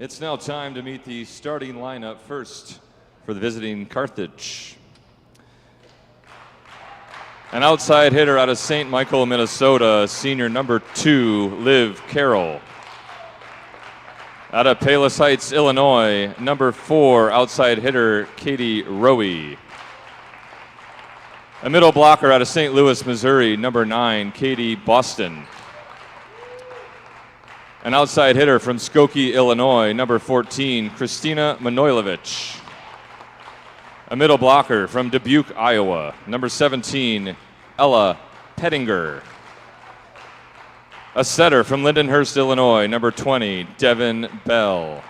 It's now time to meet the starting lineup first for the visiting Carthage. An outside hitter out of St. Michael, Minnesota, senior number 2, Liv Carroll. Out of Palos Heights, Illinois, number 4, outside hitter Katie Rowe. A middle blocker out of St. Louis, Missouri, number 9, Katie Boston. An outside hitter from Skokie, Illinois, number 14, Kristina Manojlovic. A middle blocker from Dubuque, Iowa, number 17, Ella Pettinger. A setter from Lindenhurst, Illinois, number 20, Devin Bell.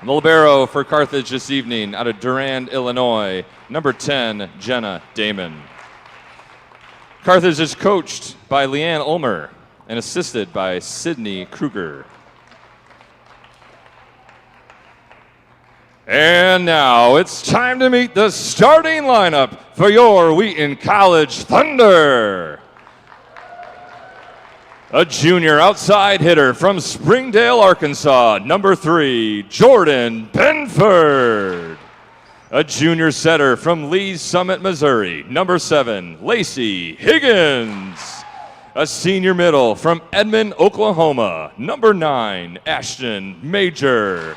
The libero for Carthage this evening out of Durand, Illinois, number 10, Jenna Damon. Carthage is coached by Leanne Ulmer and assisted by Sydney Kruger. And now it's time to meet the starting lineup for your Wheaton College Thunder. A junior outside hitter from Springdale, Arkansas, number 3, Jordan Benford. A junior setter from Lee's Summit, Missouri, number 7, Lacey Higgins. A senior middle from Edmond, Oklahoma, number 9, Ashton Major.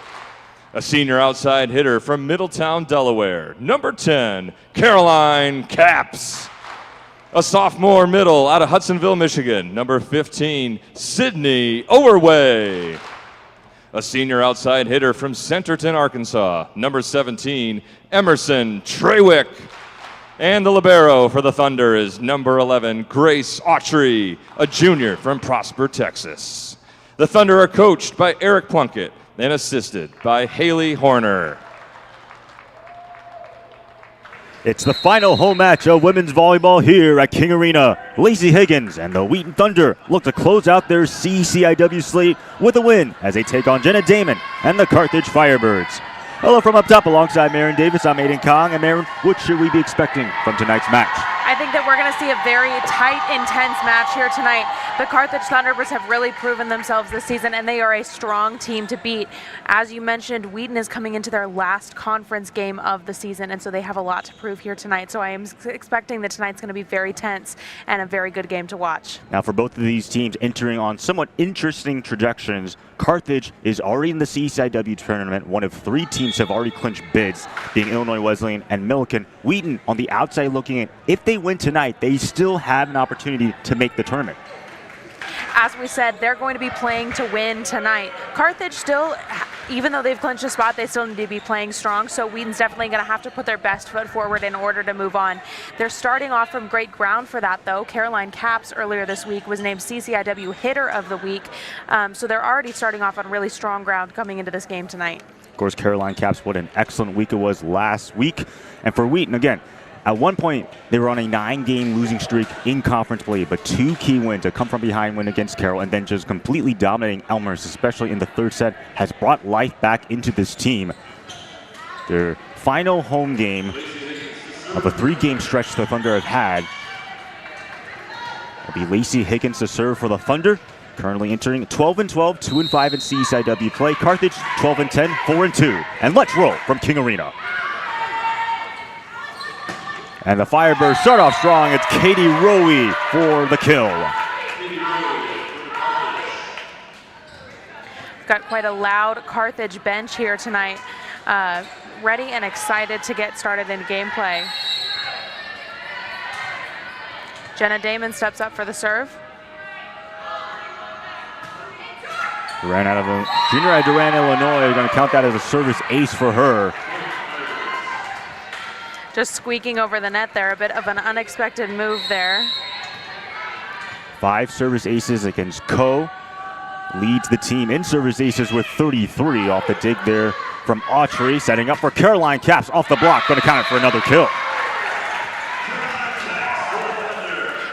A senior outside hitter from Middletown, Delaware, number 10, Caroline Capps. A sophomore middle out of Hudsonville, Michigan, number 15, Sydney Overway. A senior outside hitter from Centerton, Arkansas, number 17, Emerson Trawick. And the libero for the Thunder is number 11, Grace Autry, a junior from Prosper, Texas. The Thunder are coached by Eric Plunkett and assisted by Haley Horner. It's the final home match of women's volleyball here at King Arena. Lacey Higgins and the Wheaton Thunder look to close out their CCIW slate with a win as they take on Jenna Damon and the Carthage Firebirds. Hello from up top alongside Marin Davis. I'm Aiden Kong. And Marin, what should we be expecting from tonight's match? I think that we're going to see a very tight, intense match here tonight. The Carthage Thunderbirds have really proven themselves this season, and they are a strong team to beat. As you mentioned, Wheaton is coming into their last conference game of the season, and so they have a lot to prove here tonight. So I am expecting that tonight's going to be very tense and a very good game to watch. Now, for both of these teams entering on somewhat interesting trajectories, Carthage is already in the CCIW tournament. One of 3 teams have already clinched bids, being Illinois Wesleyan and Millikan. Wheaton on the outside looking in. If they win tonight, they still have an opportunity to make the tournament. As we said, they're going to be playing to win tonight. Carthage still, even though they've clinched a spot, they still need to be playing strong, so Wheaton's definitely going to have to put their best foot forward in order to move on. They're starting off from great ground for that, though. Caroline Capps earlier this week was named CCIW Hitter of the Week, so they're already starting off on really strong ground coming into this game tonight. Of course, Caroline Capps, what an excellent week it was last week. And for Wheaton, again, at one point, they were on a 9-game losing streak in conference play, but 2 key wins, a come-from-behind win against Carroll, and then just completely dominating Elmhurst, especially in the third set, has brought life back into this team. Their final home game of a 3-game stretch the Thunder have had will be Lacey Higgins to serve for the Thunder, currently entering 12-12, 2-5 in CCIW play. Carthage, 12-10, 4-2. And let's roll from King Arena. And the Firebirds start off strong. It's Katie Rowe for the kill. Got quite a loud Carthage bench here tonight. Ready and excited to get started in gameplay. Jenna Damon steps up for the serve. Ran out of a junior at Durand, Illinois. They're going to count that as a service ace for her. Just squeaking over the net there, a bit of an unexpected move there. 5 service aces against Coe. Leads the team in service aces with 33 off the dig there from Autry. Setting up for Caroline Capps off the block, going to count it for another kill.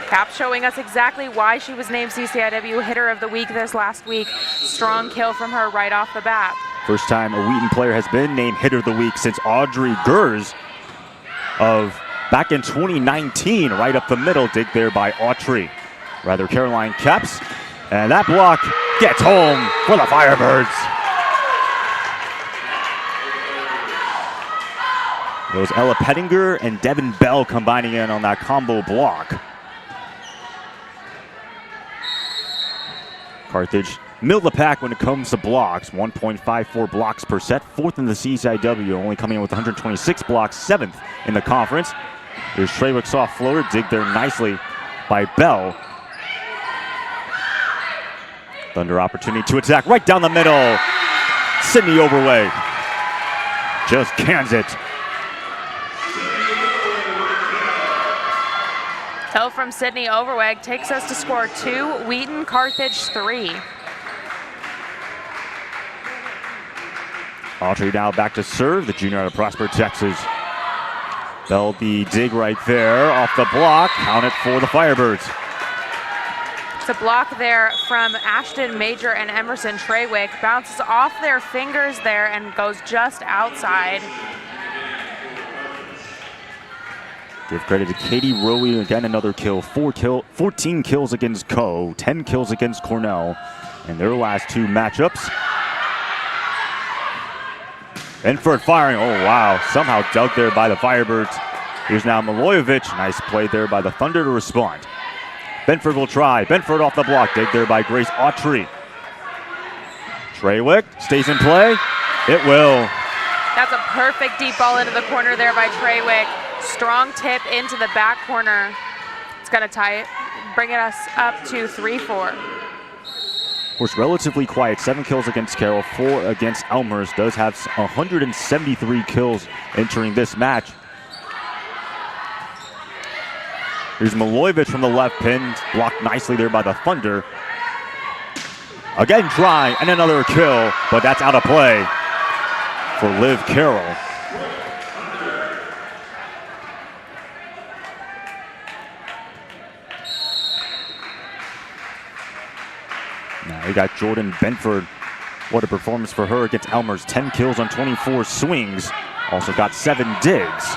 Capps showing us exactly why she was named CCIW Hitter of the Week this last week. Strong kill from her right off the bat. First time a Wheaton player has been named Hitter of the Week since Audrey Gers of back in 2019, right up the middle, dig there by Autry. Rather, Caroline Capps, and that block gets home for the Firebirds. It was Ella Pettinger and Devin Bell combining in on that combo block. Carthage milled the pack when it comes to blocks, 1.54 blocks per set, 4th in the CCIW, only coming in with 126 blocks, 7th in the conference. There's Treywick's soft floater, digged there nicely by Bell. Thunder opportunity to attack right down the middle. Sydney Overweg just cans it. So from Sydney Overweg takes us to score 2, Wheaton Carthage 3. Autry now back to serve, the junior out of Prosper, Texas. Bell the dig right there off the block, count it for the Firebirds. It's a block there from Ashton Major and Emerson Treywick. Bounces off their fingers there and goes just outside. Give credit to Katie Rowe, again another kill, 14 kills against Co, 10 kills against Cornell in their last 2 matchups. Benford firing, oh wow, somehow dug there by the Firebirds. Here's now Milojevic, nice play there by the Thunder to respond. Benford will try, Benford off the block, dig there by Grace Autry. Treywick stays in play, it will. That's a perfect deep ball into the corner there by Treywick. Strong tip into the back corner. It's gonna tie it, bring us up to 3-4. Of course, relatively quiet, 7 kills against Carroll, 4 against Elmhurst. Does have 173 kills entering this match. Here's Milojevic from the left pin, blocked nicely there by the Thunder. Again try, and another kill, but that's out of play for Liv Carroll. Now we got Jordan Benford. What a performance for her against Elmhurst. 10 kills on 24 swings. Also got 7 digs.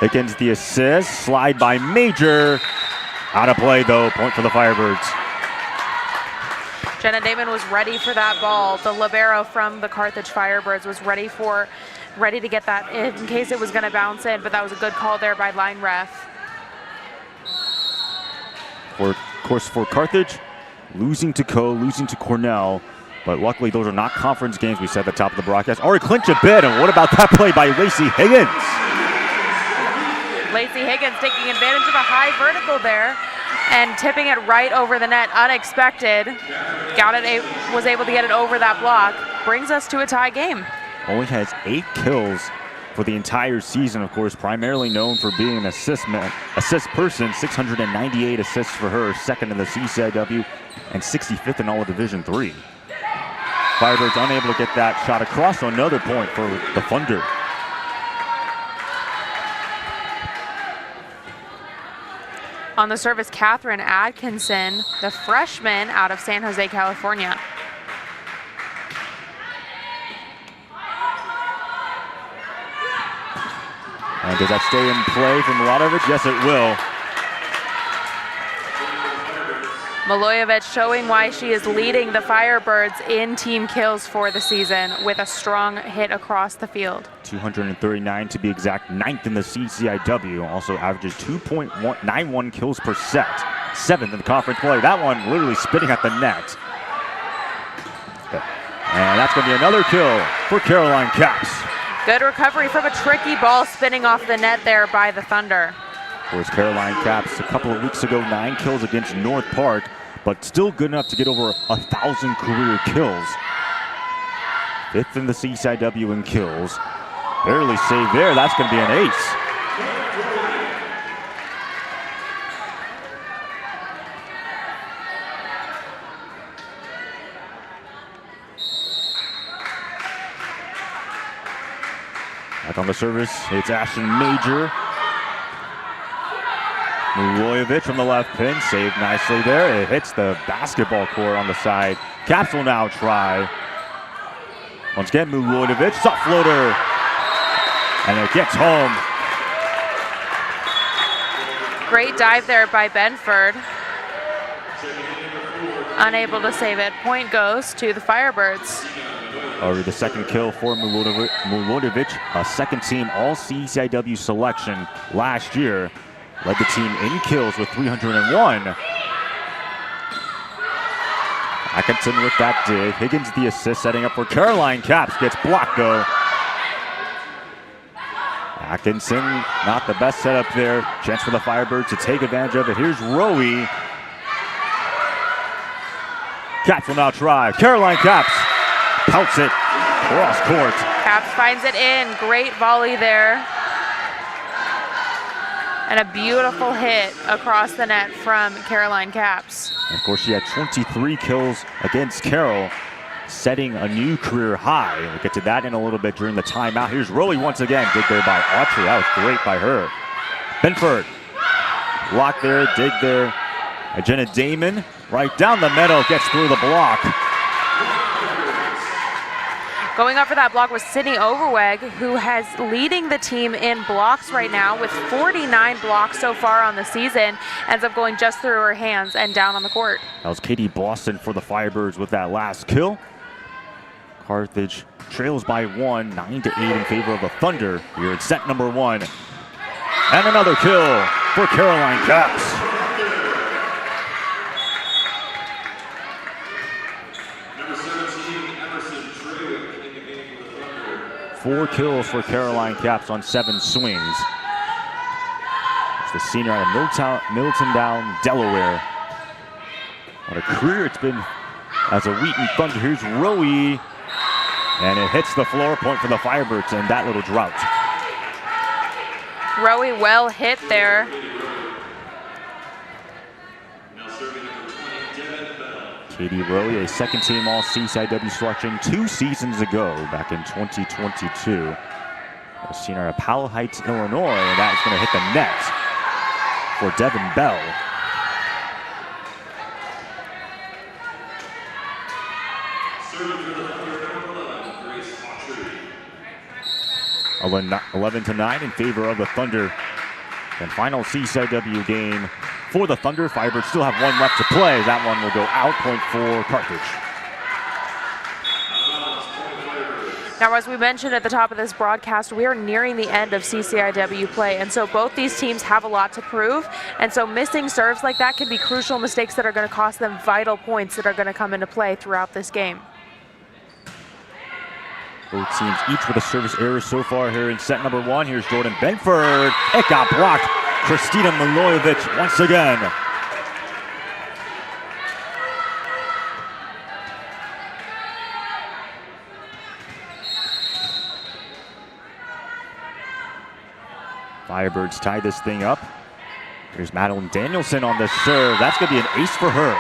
Higgins the assist. Slide by Major. Out of play though. Point for the Firebirds. Jenna Damon was ready for that ball. The libero from the Carthage Firebirds was ready to get that in case it was going to bounce in, but that was a good call there by line ref. Of course, for Carthage, losing to Co, losing to Cornell, but luckily those are not conference games. We said at the top of the broadcast. Already clinch a bit, and what about that play by Lacey Higgins? Lacey Higgins taking advantage of a high vertical there and tipping it right over the net, unexpected. Was able to get it over that block. Brings us to a tie game. Only has 8 kills for the entire season, of course, primarily known for being an assist person. 698 assists for her, 2nd in the CCIW and 65th in all of Division III. Firebirds unable to get that shot across, so another point for the Thunder. On the service, Catherine Atkinson, the freshman out of San Jose, California. And does that stay in play from Milojevic? Yes, it will. Milojevic showing why she is leading the Firebirds in team kills for the season with a strong hit across the field. 239 to be exact, 9th in the CCIW. Also averages 2.91 kills per set. 7th in the conference play. That one literally spitting at the net. And that's going to be another kill for Caroline Capps. Good recovery from a tricky ball spinning off the net there by the Thunder. Of course, Caroline Capps a couple of weeks ago, 9 kills against North Park, but still good enough to get over 1,000 career kills. 5th in the CCIW in kills. Barely saved there. That's going to be an ace. Back on the service, it's Ashton Major. Milojevic from the left pin, saved nicely there. It hits the basketball court on the side. Capps will now try. Once again, Milojevic, soft floater. And it gets home. Great dive there by Benford. Unable to save it. Point goes to the Firebirds. Already the second kill for Milojevic, a second-team All-CCIW selection last year. Led the team in kills with 301. Atkinson with that dig. Higgins the assist, setting up for Caroline Caps. Gets blocked though. Atkinson, not the best setup there. Chance for the Firebirds to take advantage of it. Here's Rowie. Caps will now try. Caroline Caps pouts it cross court. Caps finds it in. Great volley there. And a beautiful hit across the net from Caroline Caps. And of course, she had 23 kills against Carroll, setting a new career high. We'll get to that in a little bit during the timeout. Here's Rowie once again. Dig there by Autry. That was great by her. Benford. Block there, dig there. Jenna Damon right down the middle, gets through the block. Going up for that block was Sydney Overweg, who has leading the team in blocks right now with 49 blocks so far on the season. Ends up going just through her hands and down on the court. That was Katie Boston for the Firebirds with that last kill. Carthage trails by 1, 9-8 in favor of the Thunder here at set number 1. And another kill for Caroline Caps. 4 kills for Caroline Caps on 7 swings. It's the senior out of Middletown, Delaware. What a career it's been as a Wheaton Thunder. Here's Rowie, and it hits the floor. Point for the Firebirds and that little drought. Rowie well hit there. Katie Rowie, a second-team All-CCIW selection 2 seasons ago, back in 2022. A senior out of Powell Heights, Illinois, and that is going to hit the net for Devin Bell. Serving for the 11-9 in favor of the Thunder. And final CCIW game for the Thunder. Firebirds still have 1 left to play. That one will go out. Point for Carthage. Now, as we mentioned at the top of this broadcast, we are nearing the end of CCIW play, and so both these teams have a lot to prove, and so missing serves like that can be crucial mistakes that are going to cost them vital points that are going to come into play throughout this game. Both teams each with a service error so far here in set number 1. Here's Jordan Benford. It got blocked. Kristina Milojevic once again. Firebirds tie this thing up. Here's Madeline Danielson on the serve. That's going to be an ace for her.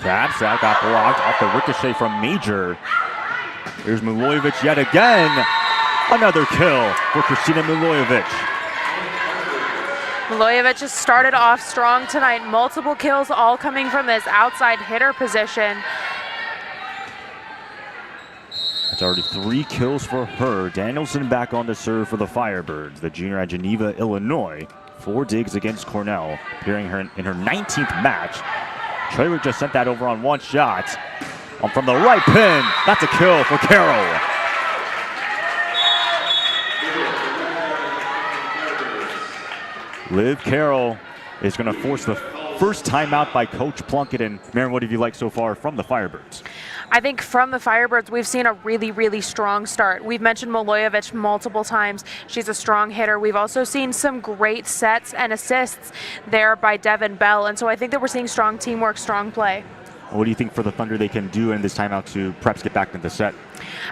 Caps, that got blocked off the ricochet from Major. Here's Milojevic yet again. Another kill for Kristina Milojevic. Milojevic has started off strong tonight. Multiple kills all coming from this outside hitter position. That's already 3 kills for her. Danielson back on to serve for the Firebirds. The junior at Geneva, Illinois. 4 digs against Cornell, appearing in her 19th match. Trawick just sent that over on 1 shot. From the right pin. That's a kill for Carroll. Liv Carroll is going to force the first timeout by Coach Plunkett. And Maren, what have you liked so far from the Firebirds? I think from the Firebirds, we've seen a really, really strong start. We've mentioned Milojevic multiple times. She's a strong hitter. We've also seen some great sets and assists there by Devin Bell. And so I think that we're seeing strong teamwork, strong play. What do you think for the Thunder they can do in this timeout to perhaps get back into the set?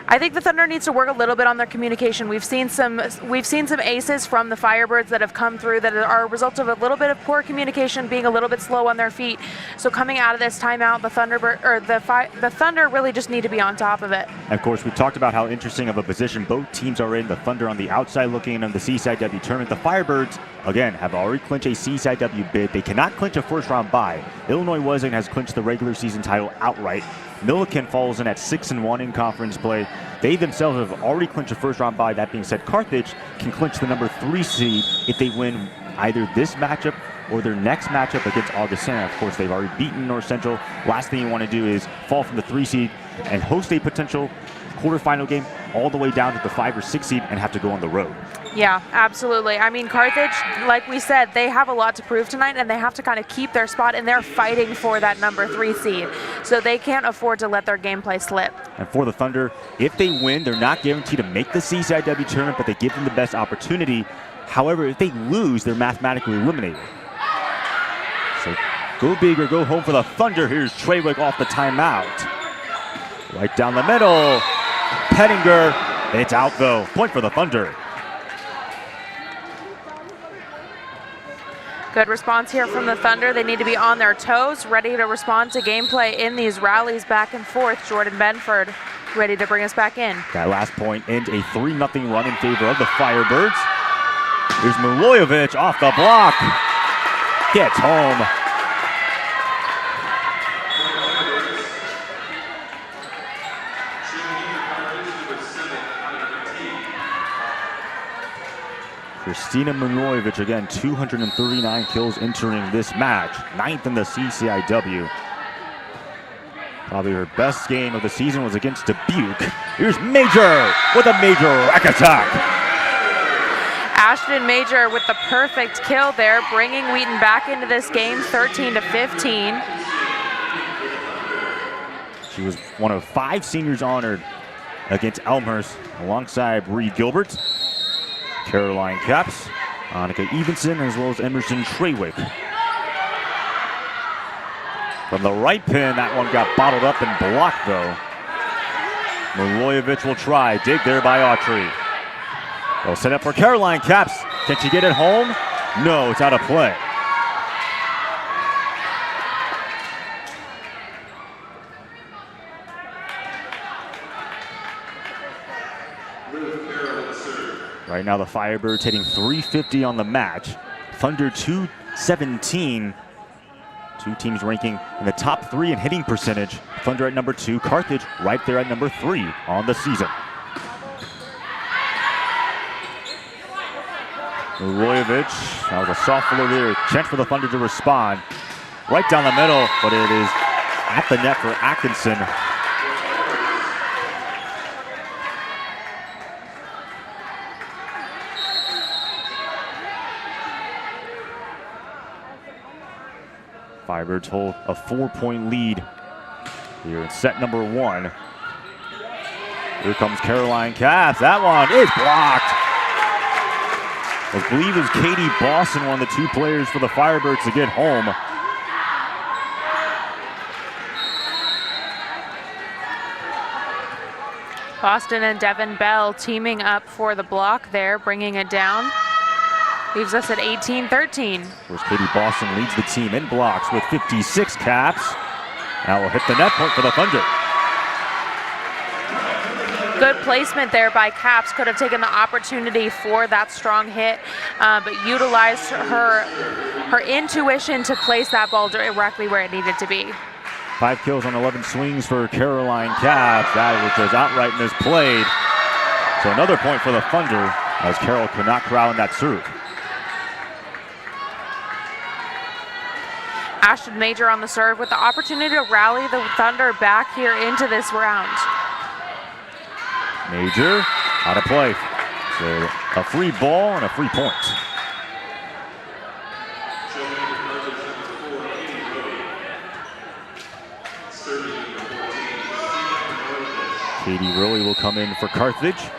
I think the Thunder needs to work a little bit on their communication. We've seen some aces from the Firebirds that have come through that are a result of a little bit of poor communication, being a little bit slow on their feet. So coming out of this timeout, the Thunder really just need to be on top of it. Of course, we talked about how interesting of a position both teams are in. The Thunder on the outside looking in on the CCIW tournament. The Firebirds, again, have already clinched a CCIW bid. They cannot clinch a first-round bye. Illinois Wesleyan has clinched the regular season title outright. Milliken falls in at 6-1 in conference play. They themselves have already clinched a first-round bye. That being said, Carthage can clinch the number 3 seed if they win either this matchup or their next matchup against Augustana. Of course, they've already beaten North Central. Last thing you want to do is fall from the 3 seed and host a potential quarterfinal game all the way down to the 5 or 6 seed and have to go on the road. Yeah, absolutely. I mean, Carthage, like we said, they have a lot to prove tonight, and they have to kind of keep their spot, and they're fighting for that number 3 seed. So they can't afford to let their gameplay slip. And for the Thunder, if they win, they're not guaranteed to make the CCIW tournament, but they give them the best opportunity. However, if they lose, they're mathematically eliminated. So go big or go home for the Thunder. Here's Treywick off the timeout. Right down the middle. Pettinger. It's out, though. Point for the Thunder. Good response here from the Thunder. They need to be on their toes, ready to respond to gameplay in these rallies back and forth. Jordan Benford ready to bring us back in. That last point ends a 3-0 run in favor of the Firebirds. Here's Milojevic off the block. Gets home. Christina Milojevic, again, 239 kills entering this match. 9th in the CCIW. Probably her best game of the season was against Dubuque. Here's Major with a major rack attack. Ashton Major with the perfect kill there, bringing Wheaton back into this game, 13-15. She was one of 5 seniors honored against Elmhurst alongside Reed Gilbert, Caroline Capps, Annika Evenson, as well as Emerson Treywick. From the right pin, that one got bottled up and blocked, though. Milojevic will try. Dig there by Autry. They'll set up for Caroline Capps. Can she get it home? No, it's out of play. Right now, the Firebirds hitting .350 on the match. Thunder 217. Two teams ranking in the top 3 in hitting percentage. Thunder at number 2, Carthage right there at number 3 on the season. Milojevic, that was a soft floor there. Chance for the Thunder to respond. Right down the middle, but it is at the net for Atkinson. Firebirds hold a 4-point lead here in set number 1. Here comes Caroline Capps. That one is blocked. I believe it was Katie Boston, one of the 2 players for the Firebirds to get home. Boston and Devin Bell teaming up for the block there, bringing it down. Leaves us at 18-13. Of course, Katie Boston leads the team in blocks with 56 caps. That will hit the net point for the Thunder. Good placement there by Capps. Could have taken the opportunity for that strong hit, but utilized her intuition to place that ball directly where it needed to be. 5 kills on 11 swings for Caroline Capps. That was just outright misplayed. So another point for the Thunder as Carol could not corral in that serve. Ashton Major on the serve with the opportunity to rally the Thunder back here into this round. Major out of play. So a free ball and a free point. Katie Rowley will come in for Carthage.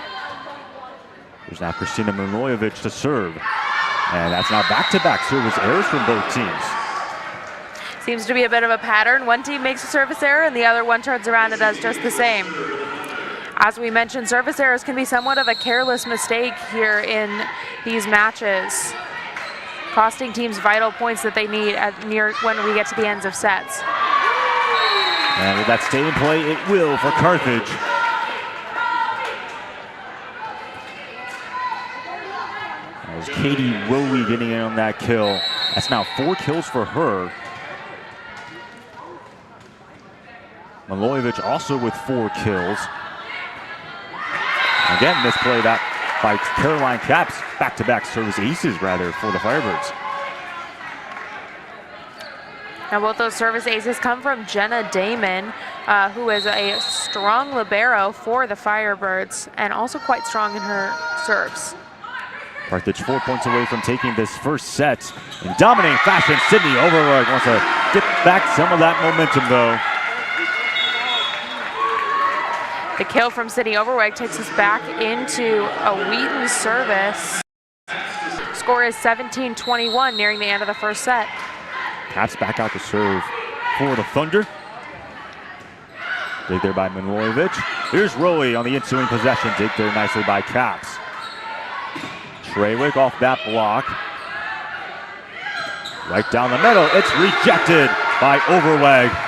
There's now Christina Milojevic to serve. And that's now back-to-back service errors from both teams. Seems to be a bit of a pattern. One team makes a service error and the other one turns around and does just the same. As we mentioned, service errors can be somewhat of a careless mistake here in these matches, costing teams vital points that they need when we get to the ends of sets. And with that stay in play, it will for Carthage. As Katie Rowe getting in on that kill. That's now 4 kills for her. Milojevic also with 4 kills. Again, misplay that by Caroline Capps. Back-to-back service aces, rather, for the Firebirds. Now both those service aces come from Jenna Damon, who is a strong libero for the Firebirds and also quite strong in her serves. Carthage 4 points away from taking this first set. In dominating fashion, Sydney Overroyd wants to get back some of that momentum, though. The kill from Sydney Overweg takes us back into a Wheaton service. Score is 17-21, nearing the end of the first set. Capps back out to serve for the Thunder. Dig there by Milojevic. Here's Rowe on the ensuing possession. Dig there nicely by Capps. Treywick off that block. Right down the middle. It's rejected by Overweg.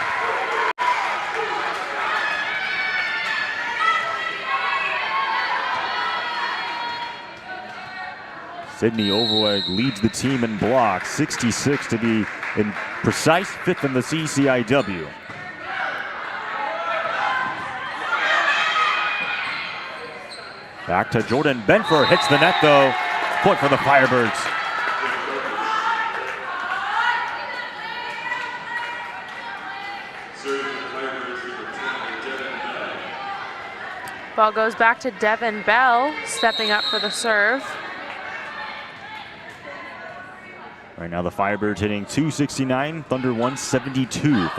Sydney Overweg leads the team in blocks, 66 to be in precise 5th in the CCIW. Back to Jordan Benford, hits the net though. Point for the Firebirds. Ball goes back to Devin Bell, stepping up for the serve. Right now the Firebirds hitting 269, Thunder 172.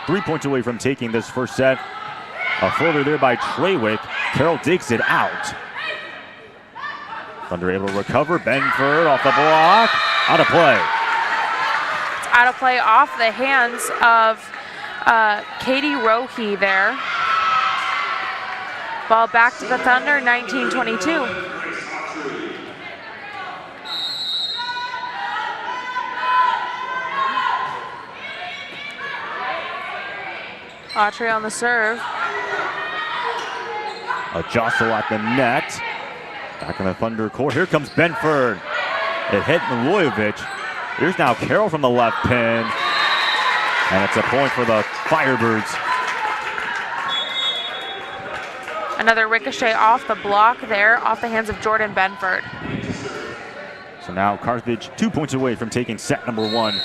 3 points away from taking this first set. A floater there by Treywick. Carroll digs it out. Thunder able to recover. Benford off the block. Out of play. It's out of play off the hands of Katie Rohe there. Ball back to the Thunder, 19-22. Autry on the serve. A jostle at the net. Back in the Thunder court. Here comes Benford. It hit Milojevic. Here's now Carroll from the left pin. And it's a point for the Firebirds. Another ricochet off the block there, off the hands of Jordan Benford. So now Carthage 2 points away from taking set number 1.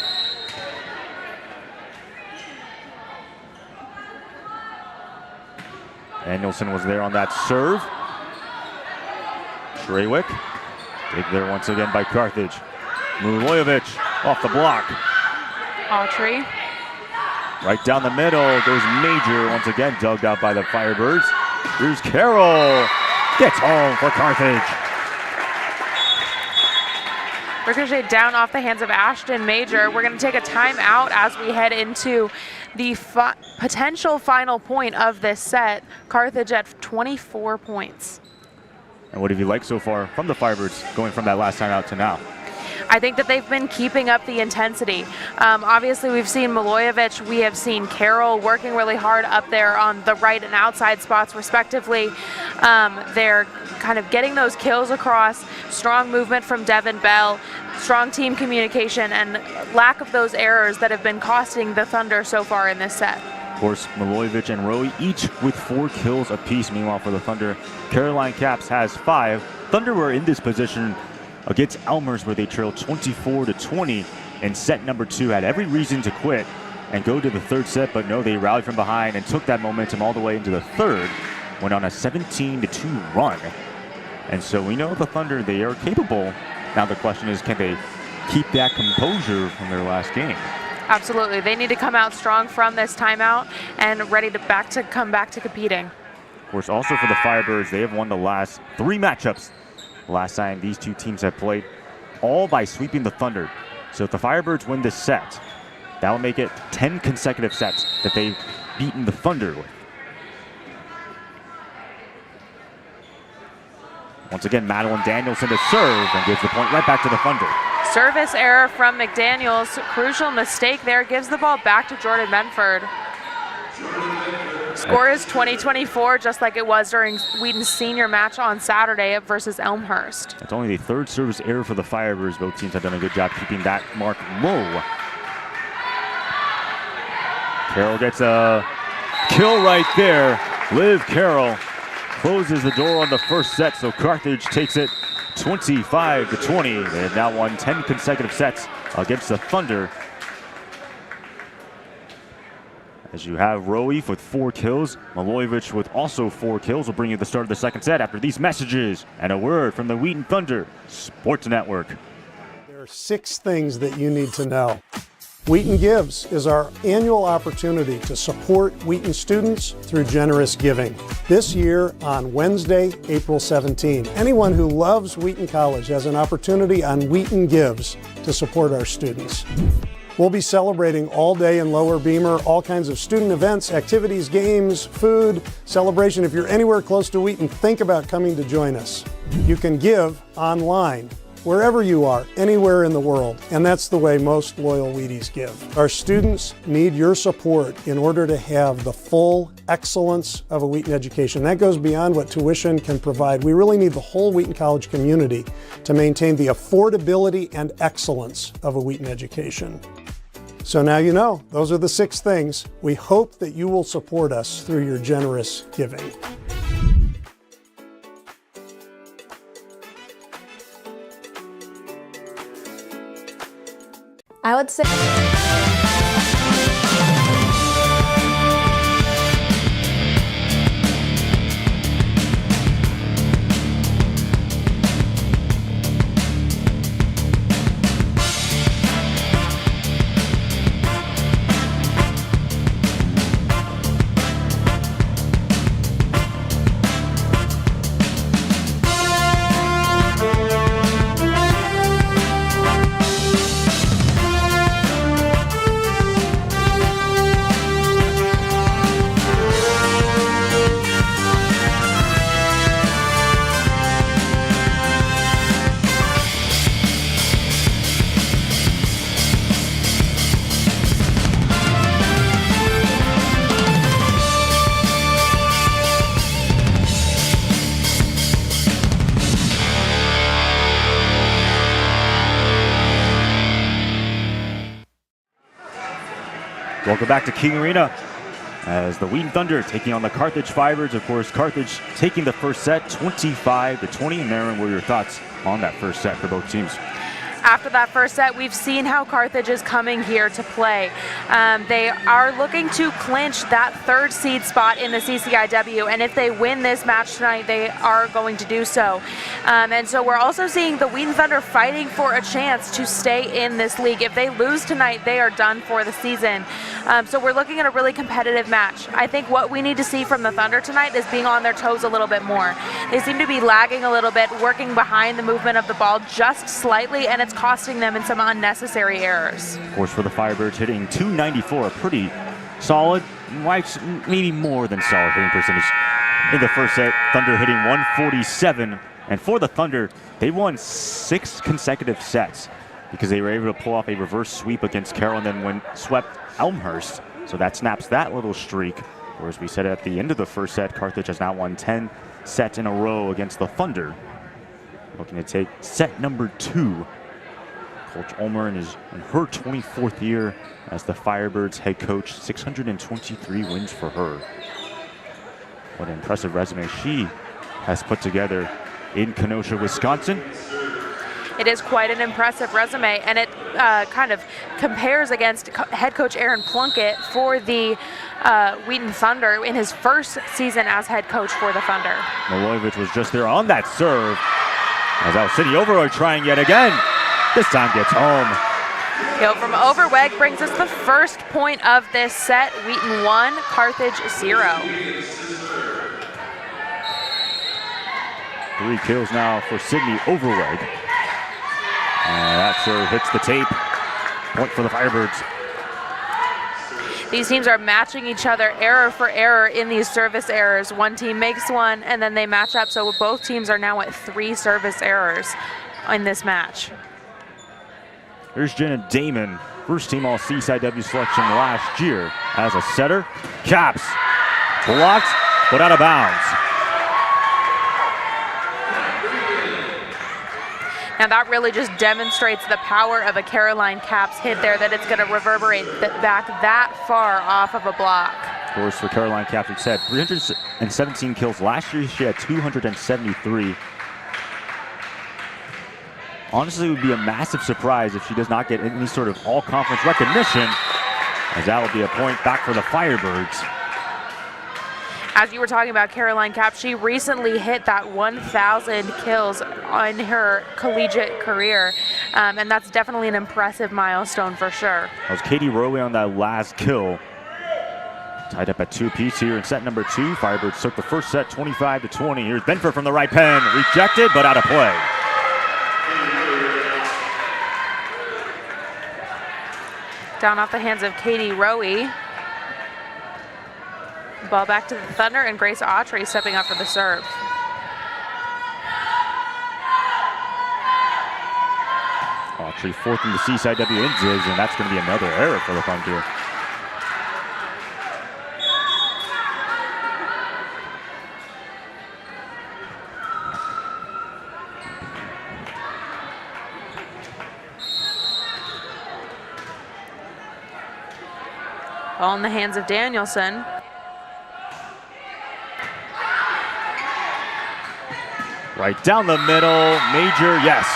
Danielson was there on that serve. Treywick. Dig there once again by Carthage. Milojevic off the block. Autry. Right down the middle goes Major, once again dug out by the Firebirds. Here's Carroll. Gets home for Carthage. Ricochet down off the hands of Ashton Major. We're going to take a timeout as we head into the potential final point of this set. Carthage at 24 points. And what have you liked so far from the Firebirds going from that last timeout to now? I think that they've been keeping up the intensity. Obviously, we've seen Milojevic, we have seen Carroll working really hard up there on the right and outside spots, respectively. They're kind of getting those kills across. Strong movement from Devin Bell, strong team communication, and lack of those errors that have been costing the Thunder so far in this set. Of course, Milojevic and Rowe each with 4 kills apiece. Meanwhile, for the Thunder, Caroline Capps has 5. Thunder were in this position against Elmers where they trailed 24-20 in set number 2. Had every reason to quit and go to the third set, but no, they rallied from behind and took that momentum all the way into the third. Went on a 17-2 run. And so we know the Thunder, they are capable. Now the question is, can they keep that composure from their last game? Absolutely. They need to come out strong from this timeout and ready to come back to competing. Of course, also for the Firebirds, they have won the last 3 matchups. Last time these two teams have played, all by sweeping the Thunder. So if the Firebirds win this set, that will make it 10 consecutive sets that they've beaten the Thunder with. Once again, Madeline Danielson to serve and gives the point right back to the Thunder. Service error from McDaniels. Crucial mistake there. Gives the ball back to Jordan Benford. Score is 20-24, just like it was during Wheaton's senior match on Saturday versus Elmhurst. It's only the third service error for the Firebirds. Both teams have done a good job keeping that mark low. Carroll gets a kill right there. Liv Carroll closes the door on the first set, so Carthage takes it 25-20. They have now won 10 consecutive sets against the Thunder. As you have Roeif with 4 kills, Milojevic with also 4 kills will bring you the start of the second set after these messages and a word from the Wheaton Thunder Sports Network. There are 6 things that you need to know. Wheaton Gives is our annual opportunity to support Wheaton students through generous giving. This year on Wednesday, April 17, anyone who loves Wheaton College has an opportunity on Wheaton Gives to support our students. We'll be celebrating all day in Lower Beamer, all kinds of student events, activities, games, food, celebration. If you're anywhere close to Wheaton, think about coming to join us. You can give online, wherever you are, anywhere in the world. And that's the way most loyal Wheaties give. Our students need your support in order to have the full excellence of a Wheaton education. That goes beyond what tuition can provide. We really need the whole Wheaton College community to maintain the affordability and excellence of a Wheaton education. So now you know, those are the 6 things. We hope that you will support us through your generous giving. I would say Welcome back to King Arena as the Wheaton Thunder taking on the Carthage Firebirds. Of course, Carthage taking the first set 25-20. Marin, what are your thoughts on that first set for both teams? After that first set, we've seen how Carthage is coming here to play. They are looking to clinch that 3rd seed spot in the CCIW, and if they win this match tonight, they are going to do so. And so we're also seeing the Wheaton Thunder fighting for a chance to stay in this league. If they lose tonight, they are done for the season. So we're looking at a really competitive match. I think what we need to see from the Thunder tonight is being on their toes a little bit more. They seem to be lagging a little bit, working behind the movement of the ball just slightly, and it's costing them in some unnecessary errors. Of course, for the Firebirds, hitting .294, a pretty solid, maybe more than solid hitting percentage in the first set. Thunder hitting .147, and for the Thunder, they won 6 consecutive sets because they were able to pull off a reverse sweep against Carroll and then swept Elmhurst. So that snaps that little streak. Or as we said at the end of the first set, Carthage has now won 10 sets in a row against the Thunder. Looking to take set number 2. Coach Ulmer in her 24th year as the Firebirds head coach, 623 wins for her. What an impressive resume she has put together in Kenosha, Wisconsin. It is quite an impressive resume, and it kind of compares against head coach Aaron Plunkett for the Wheaton Thunder in his first season as head coach for the Thunder. Milojevic was just there on that serve as Alcini Overweg trying yet again. This time gets home. From Overweg brings us the first point of this set. Wheaton 1, Carthage 0. 3 kills now for Sydney Overweg. And that serve hits the tape. Point for the Firebirds. These teams are matching each other error for error in these service errors. One team makes one, and then they match up. So both teams are now at 3 service errors in this match. Here's Jenna Damon, first team all CCIW selection last year as a setter. Caps, blocked, but out of bounds. Now that really just demonstrates the power of a Caroline Caps hit there, that it's going to reverberate back that far off of a block. Of course, for Caroline Caps, we said 317 kills last year. She had 273. Honestly, it would be a massive surprise if she does not get any sort of all-conference recognition, as that will be a point back for the Firebirds. As you were talking about Caroline Caps, she recently hit that 1,000 kills on her collegiate career, and that's definitely an impressive milestone for sure. That was Katie Rowe on that last kill. Tied up at 2 apiece here in set number 2. Firebirds took the first set 25-20. Here's Benford from the right pen, rejected but out of play. Down off the hands of Katie Rowe. Ball back to the Thunder, and Grace Autry stepping up for the serve. Autry fourth in the CCIW Indies, and that's going to be another error for the Thunder. Ball in the hands of Danielson. Right down the middle, Major, yes.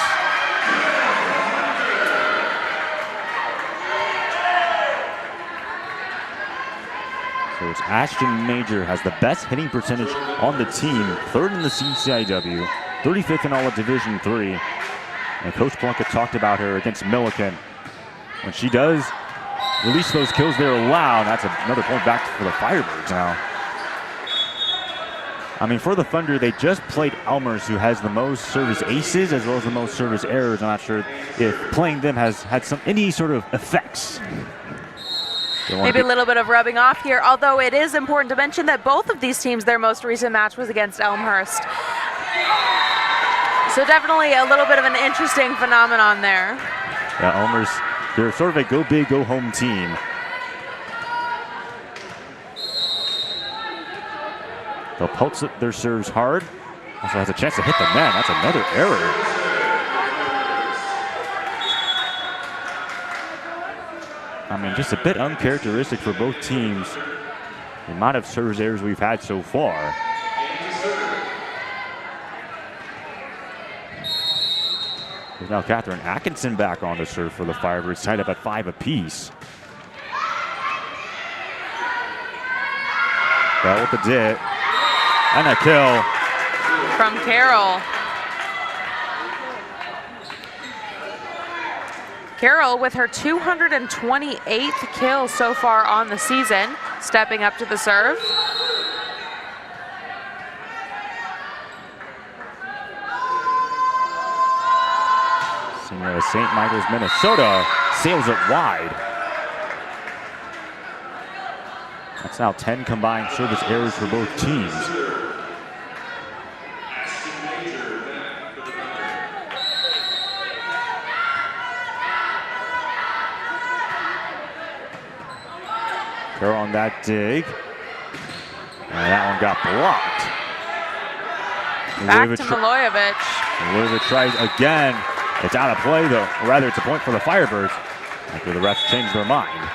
So it's Ashton Major has the best hitting percentage on the team, 3rd in the CCIW, 35th in all of Division III. And Coach Plunkett talked about her against Milliken. When she does release those kills they're allowed, that's another point back for the Firebirds now. I mean, for the Thunder, they just played Elmers, who has the most service aces as well as the most service errors. I'm not sure if playing them has had any sort of effects. Maybe a little bit of rubbing off here, although it is important to mention that both of these teams, their most recent match was against Elmhurst. So definitely a little bit of an interesting phenomenon there. Yeah, Elmhurst, they're sort of a go big, go home team. They'll pulse their serves hard. Also has a chance to hit the net. That's another error. I mean, just a bit uncharacteristic for both teams. The amount of service errors we've had so far. There's now Catherine Atkinson back on the serve for the Firebirds, tied up at 5 apiece. That with the dit. And a kill. From Carroll. Carroll with her 228th kill so far on the season, stepping up to the serve. Senior out of St. Michael's, Minnesota, sails it wide. That's now 10 combined service errors for both teams. Carroll on that dig. And that one got blocked. Back to Milojevic. Milojevic tries again. It's out of play, though. Or rather, it's a point for the Firebirds after the refs changed their mind.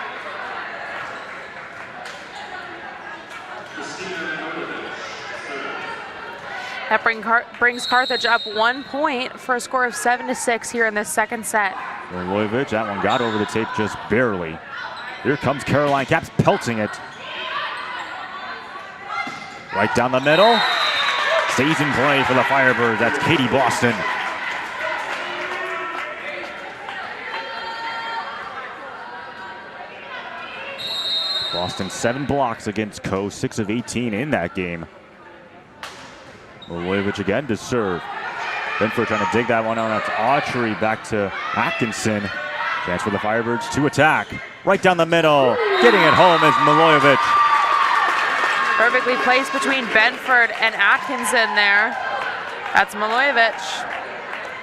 That brings Carthage up 1 point for a score of 7-6 here in this second set. Milojevic, that one got over the tape just barely. Here comes Caroline Caps, pelting it. Right down the middle. Stays in play for the Firebirds. That's Katie Boston. Boston 7 blocks against Co, 6 of 18 in that game. Milojevic again to serve. Benford trying to dig that one out. That's Autry back to Atkinson. Chance for the Firebirds to attack. Right down the middle. Getting it home is Milojevic. Perfectly placed between Benford and Atkinson there. That's Milojevic.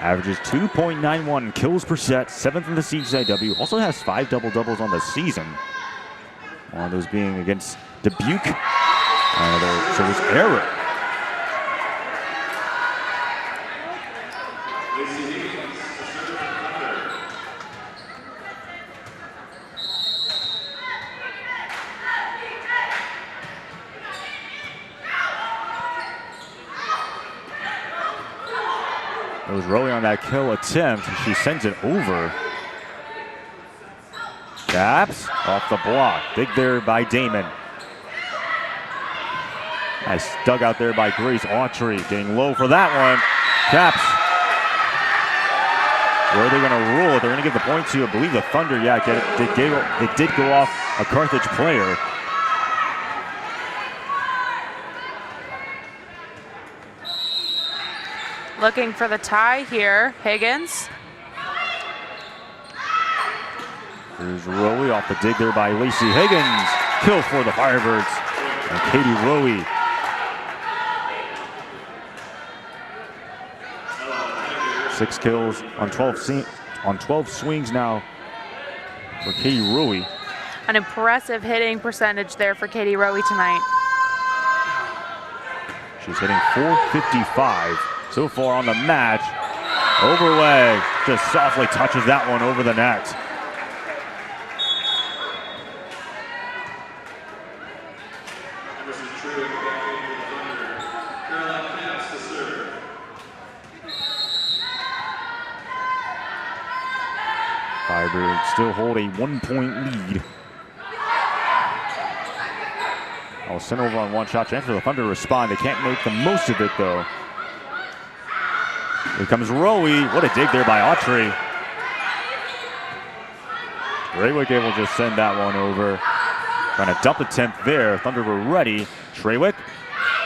Averages 2.91 kills per set, 7th in the CCIW. Also has 5 double-doubles on the season. One of those being against Dubuque. Another service error. It was Rowe on that kill attempt, and she sends it over. Caps off the block. Big there by Damon. Nice dug out there by Grace Autry. Getting low for that one. Caps. Where are they going to rule it? They're going to give the point to, I believe, the Thunder. Yeah, it did go off a Carthage player. Looking for the tie here, Higgins. There's Rowe off the dig there by Lacey Higgins. Kill for the Firebirds. And Katie Rowe. Six kills on 12 swings now for Katie Rowe. An impressive hitting percentage there for Katie Rowe tonight. She's hitting .455 so far on the match. Overleg just softly touches that one over the net. Firebirds still hold a 1-point lead. I'll send over on one shot chance for the Thunder to respond. They can't make the most of it though. Here comes Rowe. What a dig there by Autry. Treywick able to just send that one over. Trying to dump attempt there. Thunder were ready. Treywick.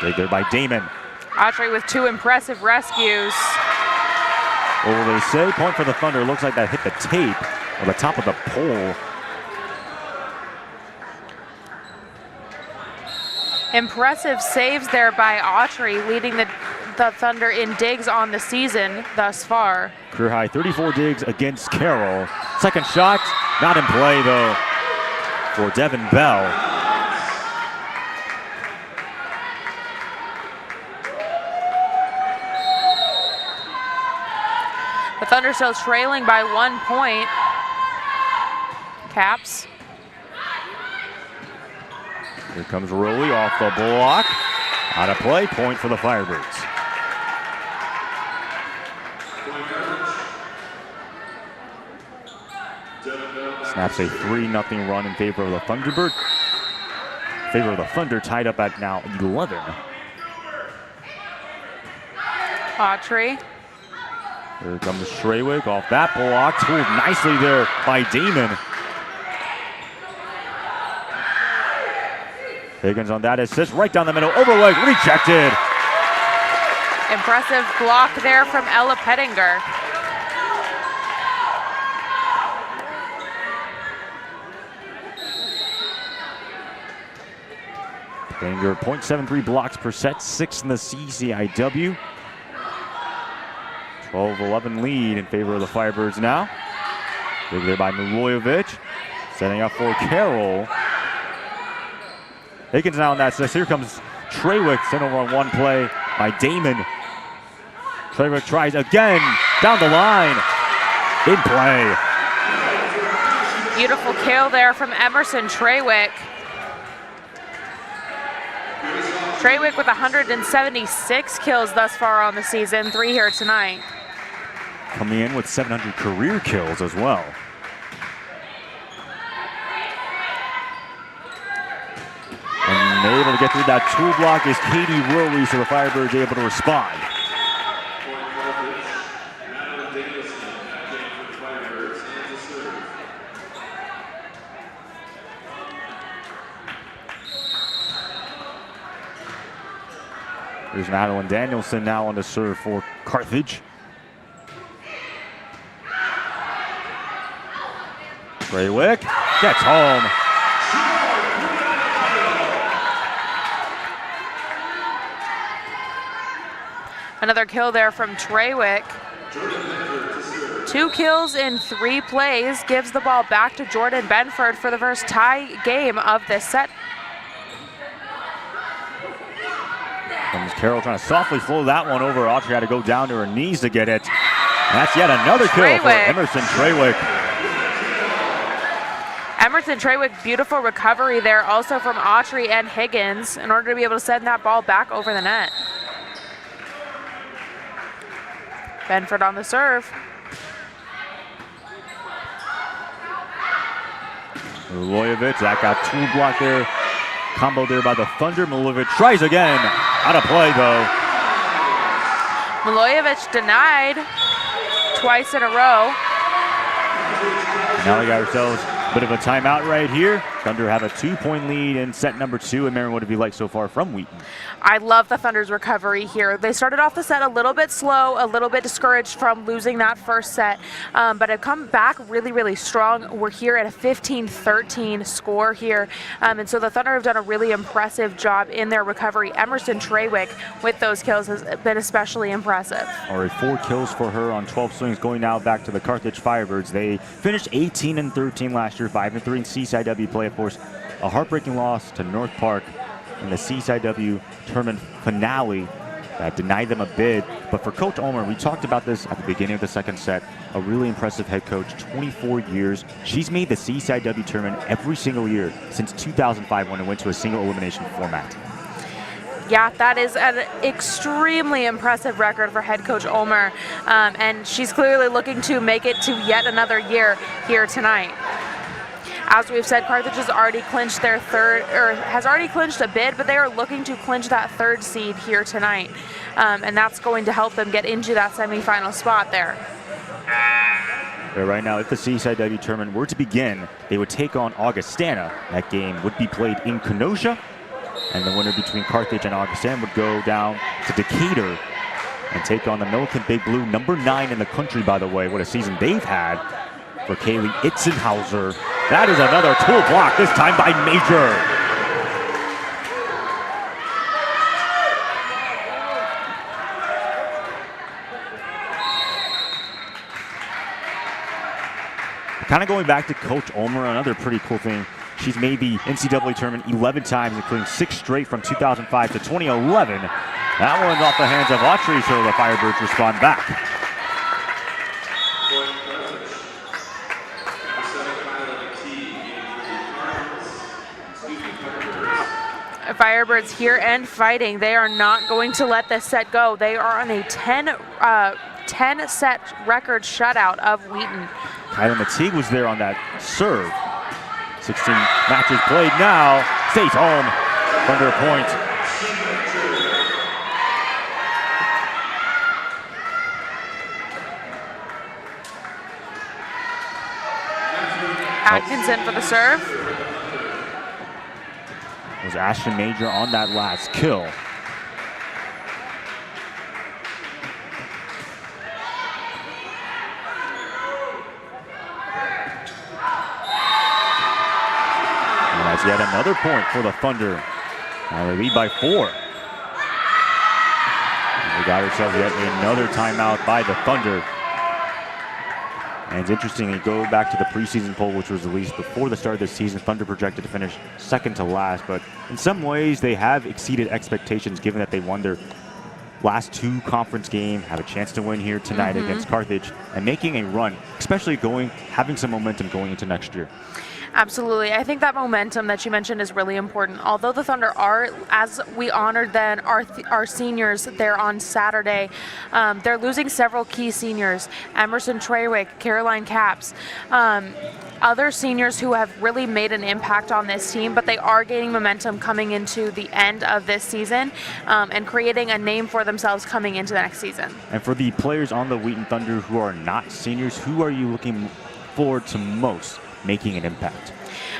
Dig there by Damon. Autry with 2 impressive rescues. What will they say? Point for the Thunder. Looks like that hit the tape or the top of the pole. Impressive saves there by Autry, leading the Thunder in digs on the season thus far. Career high 34 digs against Carroll. Second shot, not in play though for Devin Bell. The Thunder still trailing by 1 point. Caps. Here comes Rowe off the block. Out of play, point for the Firebirds. Snaps a 3-0 run in favor of the Thunderbird. Favor of the Thunder tied up at now 11. Autry. Here comes Treywick off that block. Pulled nicely there by Damon. Higgins on that assist, right down the middle, overleg, rejected. Impressive block there from Ella Pettinger. Pettinger, .73 blocks per set, 6th in the CCIW. 12-11 lead in favor of the Firebirds now. Big there by Milojevic, setting up for Carroll. Higgins now on that assist. Here comes Treywick, sent over on one play by Damon. Treywick tries again, down the line, in play. Beautiful kill there from Emerson Treywick. Treywick with 176 kills thus far on the season, 3 here tonight. Coming in with 700 career kills as well. And able to get through that tool block is Katie Rowe, so the Firebirds able to respond. There's Madeline Danielson now on the serve for Carthage. Treywick gets home. Another kill there from Treywick. 2 kills in 3 plays gives the ball back to Jordan Benford for the first tie game of this set. Comes Carroll trying to softly flow that one over. Autry had to go down to her knees to get it. And that's yet another kill for Emerson Treywick. Emerson Treywick, beautiful recovery there also from Autry and Higgins in order to be able to send that ball back over the net. Benford on the serve. Milojevic, that got tool blocked there. Combo there by the Thunder. Milojevic tries again. Out of play though. Milojevic denied twice in a row. Now we got ourselves a bit of a timeout right here. Thunder have a 2-point lead in set number 2. And Maren, what have you liked so far from Wheaton? I love the Thunder's recovery here. They started off the set a little bit slow, a little bit discouraged from losing that first set, but have come back really, really strong. We're here at a 15-13 score here, and so the Thunder have done a really impressive job in their recovery. Emerson Treywick with those kills has been especially impressive. All right, 4 kills for her on 12 swings, going now back to the Carthage Firebirds. They finished 18-13 last year, 5-3 in CCIW play, of course. A heartbreaking loss to North Park in the CCIW tournament finale that denied them a bid. But for Coach Ulmer, we talked about this at the beginning of the second set, a really impressive head coach, 24 years. She's made the CCIW tournament every single year since 2005 when it went to a single elimination format. Yeah, that is an extremely impressive record for head coach Ulmer, and she's clearly looking to make it to yet another year here tonight. As we've said, Carthage has already clinched their has already clinched a bid, but they are looking to clinch that 3rd seed here tonight. And that's going to help them get into that semifinal spot there. Right now, if the CCIW tournament were to begin, they would take on Augustana. That game would be played in Kenosha, and the winner between Carthage and Augustana would go down to Decatur and take on the Militant Big Blue, number 9 in the country, by the way. What a season they've had for Kaylee Itzenhauser. That is another tool block, this time by Major. Kind of going back to Coach Ulmer, another pretty cool thing. She's made the NCAA tournament 11 times, including 6 straight from 2005 to 2011. That one's off the hands of Autry, so the Firebirds respond back. Firebirds here and fighting. They are not going to let this set go. They are on a 10-set record shutout of Wheaton. Kyla Mateague was there on that serve. 16 matches played now. Stays home. Under a point. Atkinson for the serve. Was Ashton Major on that last kill. And that's yet another point for the Thunder. Now they lead by 4. And we got ourselves yet another timeout by the Thunder. And it's interesting, you go back to the preseason poll, which was released before the start of the season. Thunder projected to finish second to last, but in some ways they have exceeded expectations given that they won their last 2 conference games, have a chance to win here tonight against Carthage, and making a run, especially having some momentum going into next year. Absolutely. I think that momentum that you mentioned is really important. Although the Thunder are, as we honored then our seniors there on Saturday, they're losing several key seniors. Emerson Treywick, Caroline Capps, other seniors who have really made an impact on this team, but they are gaining momentum coming into the end of this season and creating a name for themselves coming into the next season. And for the players on the Wheaton Thunder who are not seniors, who are you looking forward to most making an impact?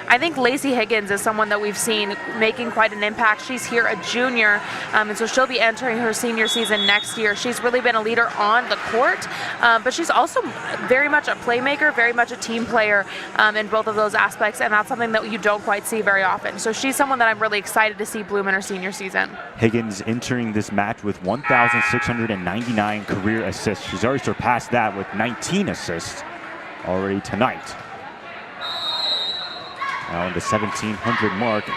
I think Lacey Higgins is someone that we've seen making quite an impact. She's here a junior, and so she'll be entering her senior season next year. She's really been a leader on the court, but she's also very much a playmaker, very much a team player in both of those aspects, and that's something that you don't quite see very often. So she's someone that I'm really excited to see bloom in her senior season. Higgins entering this match with 1,699 career assists. She's already surpassed that with 19 assists already tonight. Now on the 1,700 mark.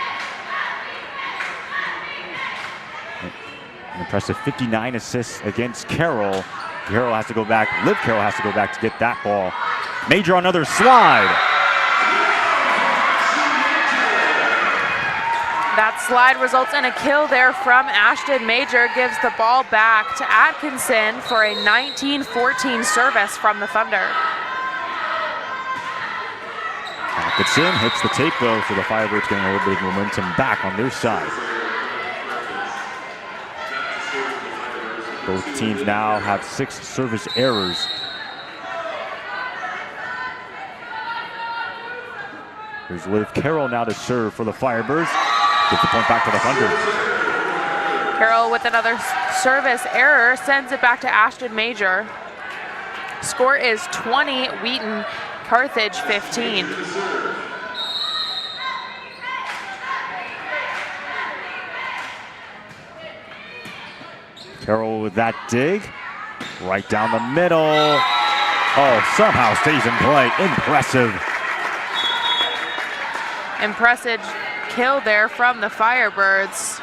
An impressive 59 assists against Carroll. Carroll has to go back. Liv Carroll has to go back to get that ball. Major on another slide. That slide results in a kill there from Ashton Major. Gives the ball back to Atkinson for a 19-14 service from the Thunder. Atkinson hits the tape though, so the Firebirds getting a little bit of momentum back on their side. Both teams now have 6 service errors. Here's Liv Carroll now to serve for the Firebirds. Gets the point back to the Thunder. Carroll with another service error sends it back to Ashton Major. Score is 20, Wheaton, Carthage 15. Carroll with that dig. Right down the middle. Oh, somehow stays in play. Impressive. Impressive kill there from the Firebirds.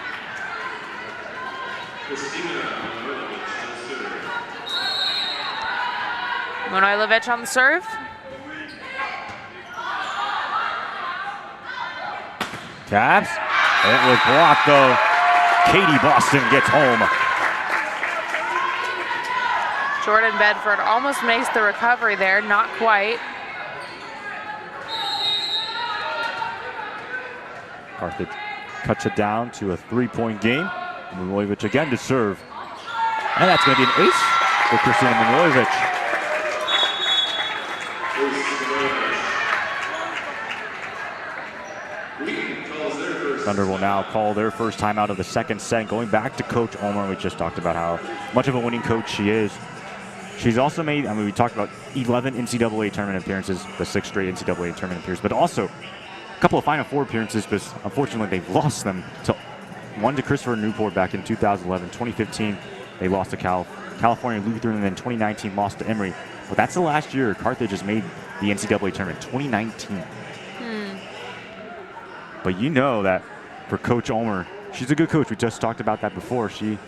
Manojlovic on the serve. Taps. It was blocked though. Katie Boston gets home. Jordan Bedford almost makes the recovery there, not quite. Carthage cuts it down to a 3-point game. Manojlovic again to serve. And that's going to be an ace for Christina Manojlovic. Thunder will now call their first time out of the second set. Going back to Coach Ulmer, we just talked about how much of a winning coach she is. She's also made, I mean, we talked about 11 NCAA tournament appearances, the 6th straight NCAA tournament appearances, but also a couple of Final Four appearances, but unfortunately they've lost them. One to Christopher Newport back in 2011. 2015, they lost to California Lutheran, and then 2019 lost to Emory. But that's the last year Carthage has made the NCAA tournament, 2019. But you know that for Coach Ulmer, she's a good coach. We just talked about that before. You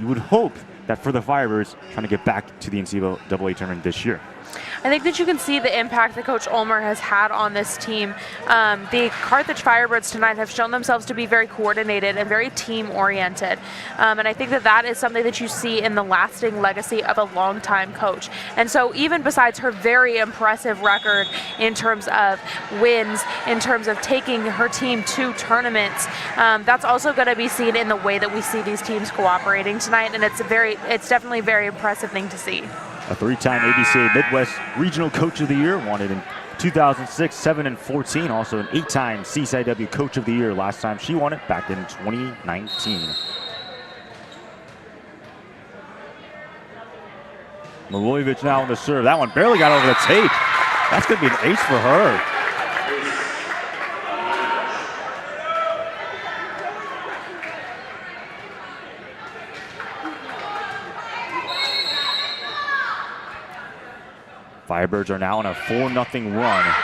would hope that for the Firebirds, trying to get back to the NCAA tournament this year. I think that you can see the impact that Coach Ulmer has had on this team. The Carthage Firebirds tonight have shown themselves to be very coordinated and very team-oriented. And I think that that is something that you see in the lasting legacy of a longtime coach. And so even besides her very impressive record in terms of wins, in terms of taking her team to tournaments, that's also going to be seen in the way that we see these teams cooperating tonight. And it's definitely a very impressive thing to see. A 3-time ABCA Midwest Regional Coach of the Year, won it in 2006, 7, and 14. Also an 8-time CCIW Coach of the Year. Last time she won it back in 2019. Manojlovic now on the serve. That one barely got over the tape. That's going to be an ace for her. Firebirds are now on a 4-0 run.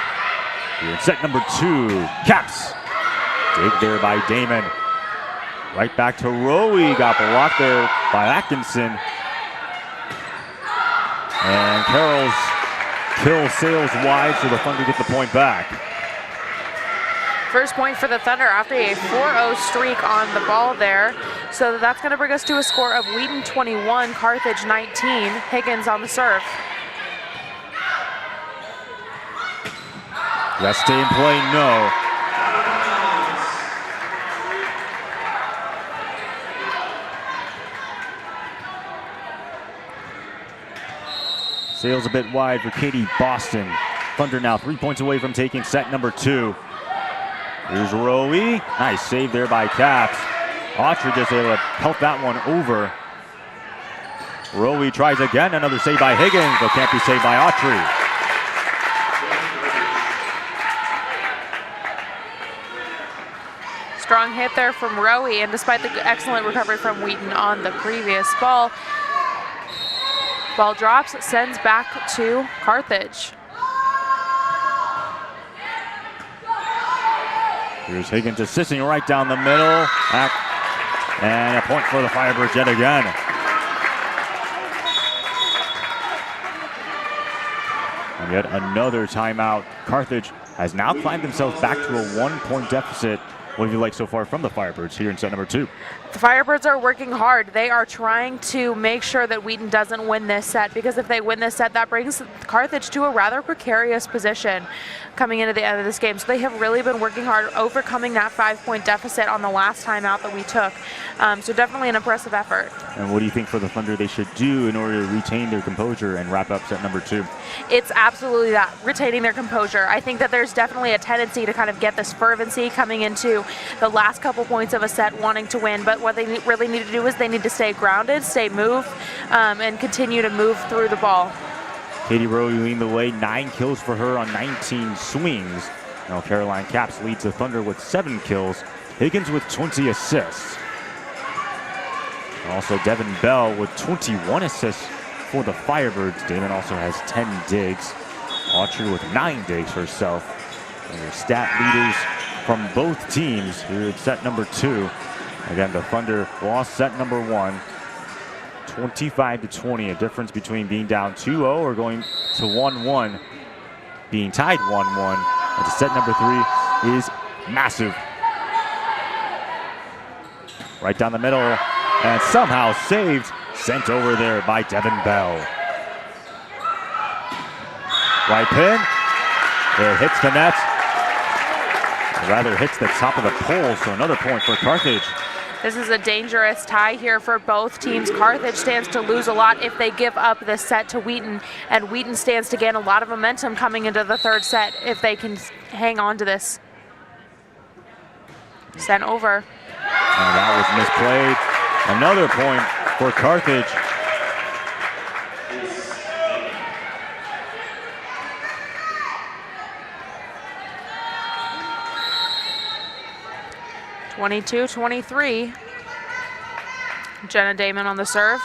Here in set number 2, Caps. Dig there by Damon. Right back to Rowe. Got blocked there by Atkinson. And Carroll's kill sails wide, so the Thunder get the point back. First point for the Thunder after a 4-0 streak on the ball there. So that's going to bring us to a score of Wheaton 21, Carthage 19. Higgins on the serve. Does that stay in play? No. Sails a bit wide for Katie Boston. Thunder now 3 points away from taking set number 2. Here's Rowe. Nice save there by Caps. Autry just able to help that one over. Rowe tries again, another save by Higgins, but can't be saved by Autry. Strong hit there from Rowe, and despite the excellent recovery from Wheaton on the previous ball, ball drops, sends back to Carthage. Here's Higgins assisting right down the middle. And a point for the Firebirds yet again. And yet another timeout. Carthage has now climbed themselves back to a 1-point deficit. What have you liked so far from the Firebirds here in set number 2? The Firebirds are working hard. They are trying to make sure that Wheaton doesn't win this set, because if they win this set, that brings Carthage to a rather precarious position coming into the end of this game. So they have really been working hard, overcoming that 5-point deficit on the last timeout that we took. So definitely an impressive effort. And what do you think for the Thunder they should do in order to retain their composure and wrap up set number 2? It's absolutely that, retaining their composure. I think that there's definitely a tendency to kind of get this fervency coming into the last couple points of a set wanting to win, but what they really need to do is they need to stay grounded, stay moved, and continue to move through the ball. Katie Rowe leading the way, 9 kills for her on 19 swings. Now Caroline Caps leads the Thunder with 7 kills. Higgins with 20 assists. Also Devin Bell with 21 assists for the Firebirds. Damon also has 10 digs. Autry with 9 digs herself. And your stat leaders from both teams here at set number 2. Again, the Thunder lost set number 1. 25-20, a difference between being down 2-0 or going to 1-1, being tied 1-1. And to set number 3 is massive. Right down the middle, and somehow saved, sent over there by Devin Bell. Right pin, it hits the net. Or rather hits the top of the pole, so another point for Carthage. This is a dangerous tie here for both teams. Carthage stands to lose a lot if they give up this set to Wheaton, and Wheaton stands to gain a lot of momentum coming into the third set if they can hang on to this. Sent over. And that was misplayed. Another point for Carthage. (22-23). Jenna Damon on the serve.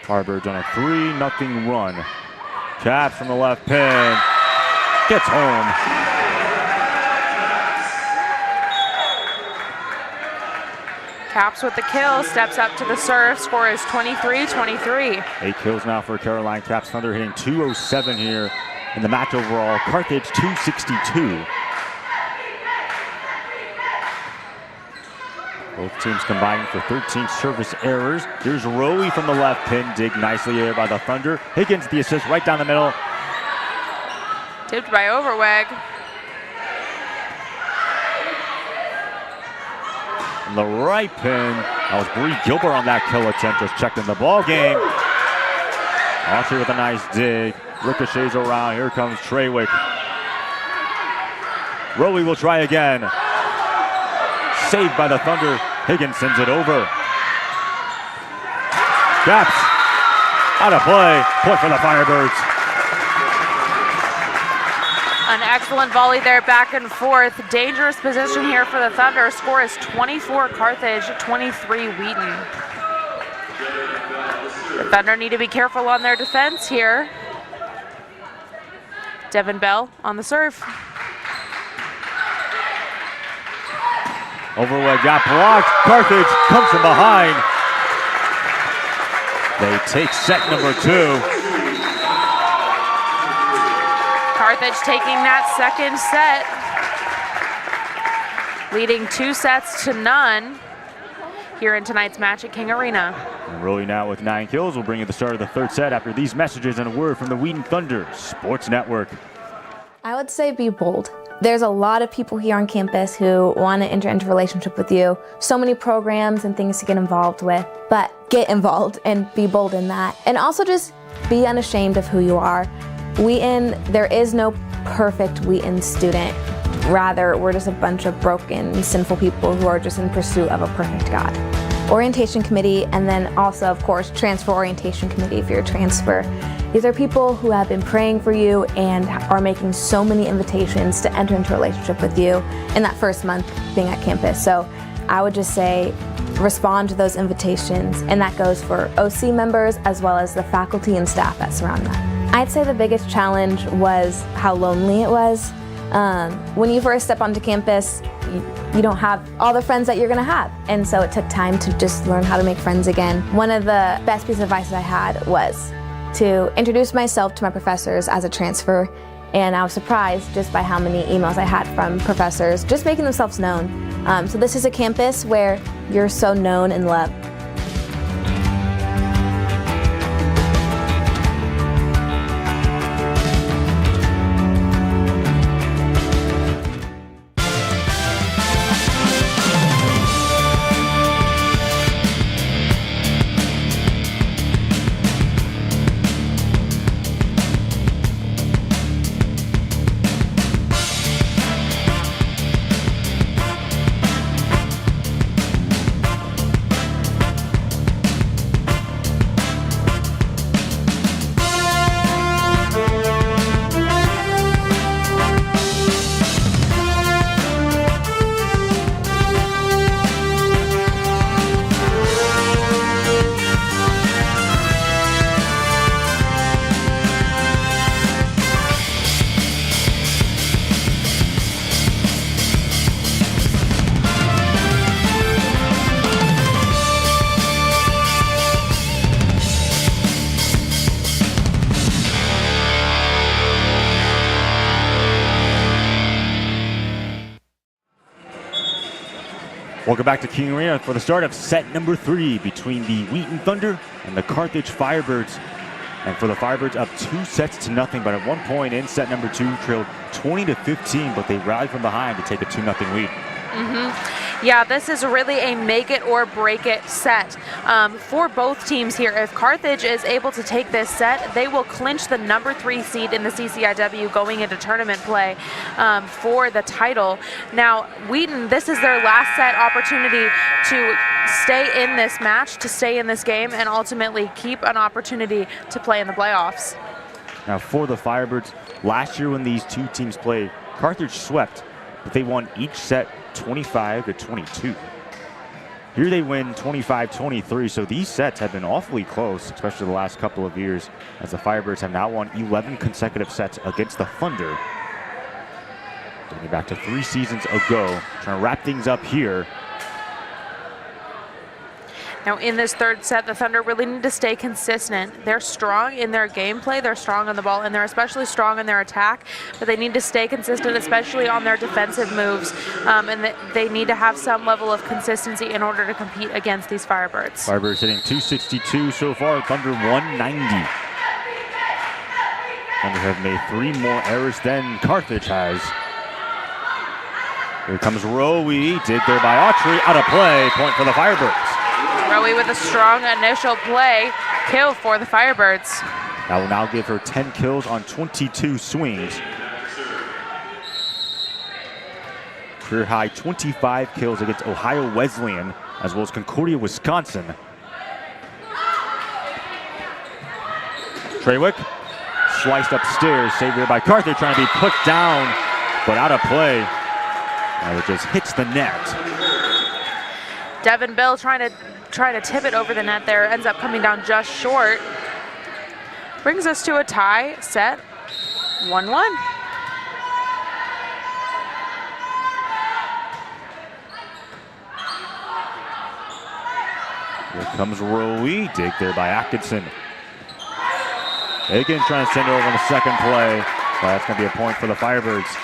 Firebirds on a 3-0 run. Caps from the left pin. Gets home. Caps with the kill, steps up to the serve. Score is 23-23. 8 kills now for Caroline Caps. Thunder hitting 207 here in the match overall. Carthage 262. Both teams combining for 13 service errors. Here's Rowe from the left pin. Dig nicely there by the Thunder. Higgins the assist right down the middle. Tipped by Overweg. And the right pin. That was Bree Gilbert on that kill attempt. Just checked in the ball game. Autry with a nice dig. Ricochets around. Here comes Treywick. Rowe will try again. Saved by the Thunder. Higgins sends it over. Caps out of play. Point for the Firebirds. An excellent volley there, back and forth. Dangerous position here for the Thunder. Score is 24 Carthage, 23 Wheaton. The Thunder need to be careful on their defense here. Devin Bell on the serve. Overweg got blocked. Carthage comes from behind. They take set number 2. Carthage taking that second set, leading 2-0 here in tonight's match at King Arena. And Rowe now with 9 kills. We'll bring you the start of the third set after these messages and a word from the Wheaton Thunder Sports Network. I would say be bold. There's a lot of people here on campus who want to enter into a relationship with you. So many programs and things to get involved with, but get involved and be bold in that. And also just be unashamed of who you are. Wheaton, there is no perfect Wheaton student. Rather, we're just a bunch of broken, sinful people who are just in pursuit of a perfect God. Orientation committee, and then also, of course, transfer orientation committee if you're a transfer. These are people who have been praying for you and are making so many invitations to enter into a relationship with you in that first month being at campus. So I would just say respond to those invitations, and that goes for OC members as well as the faculty and staff that surround them. I'd say the biggest challenge was how lonely it was. When you first step onto campus, you don't have all the friends that you're gonna have. And so it took time to just learn how to make friends again. One of the best pieces of advice I had was to introduce myself to my professors as a transfer. And I was surprised just by how many emails I had from professors just making themselves known. So this is a campus where you're so known and loved. Welcome back to King Arena for the start of set number 3 between the Wheaton Thunder and the Carthage Firebirds. And for the Firebirds, up 2-0, but at one point in set number 2, trailed 20-15, but they rallied from behind to take a 2-0 lead. Yeah, this is really a make it or break it set for both teams here. If Carthage is able to take this set, they will clinch the number 3 seed in the CCIW going into tournament play for the title. Now, Wheaton, this is their last set opportunity to stay in this match, to stay in this game, and ultimately keep an opportunity to play in the playoffs. Now, for the Firebirds, last year when these two teams played, Carthage swept, but they won each set 25-22. Here they win 25-23, so these sets have been awfully close, especially the last couple of years, as the Firebirds have now won 11 consecutive sets against the Thunder. Getting back to 3 seasons ago, trying to wrap things up here. Now in this third set, the Thunder really need to stay consistent. They're strong in their gameplay, they're strong on the ball, and they're especially strong in their attack, but they need to stay consistent, especially on their defensive moves, and they need to have some level of consistency in order to compete against these Firebirds. Firebirds hitting 262 so far, Thunder 190. Thunder have made 3 more errors than Carthage has. Here comes Rowe, dig there by Autry, out of play, point for the Firebirds. Rowe with a strong initial play, kill for the Firebirds. That will now give her 10 kills on 22 swings. Career high 25 kills against Ohio Wesleyan, as well as Concordia, Wisconsin. Treywick sliced upstairs, saved there by Carthage, trying to be put down, but out of play. And it just hits the net. Devin Bill trying to tip it over the net there, ends up coming down just short. Brings us to a tie set, 1-1. Here comes Rowe, dig there by Atkinson. Higgins trying to send it over on the second play. Well, that's going to be a point for the Firebirds.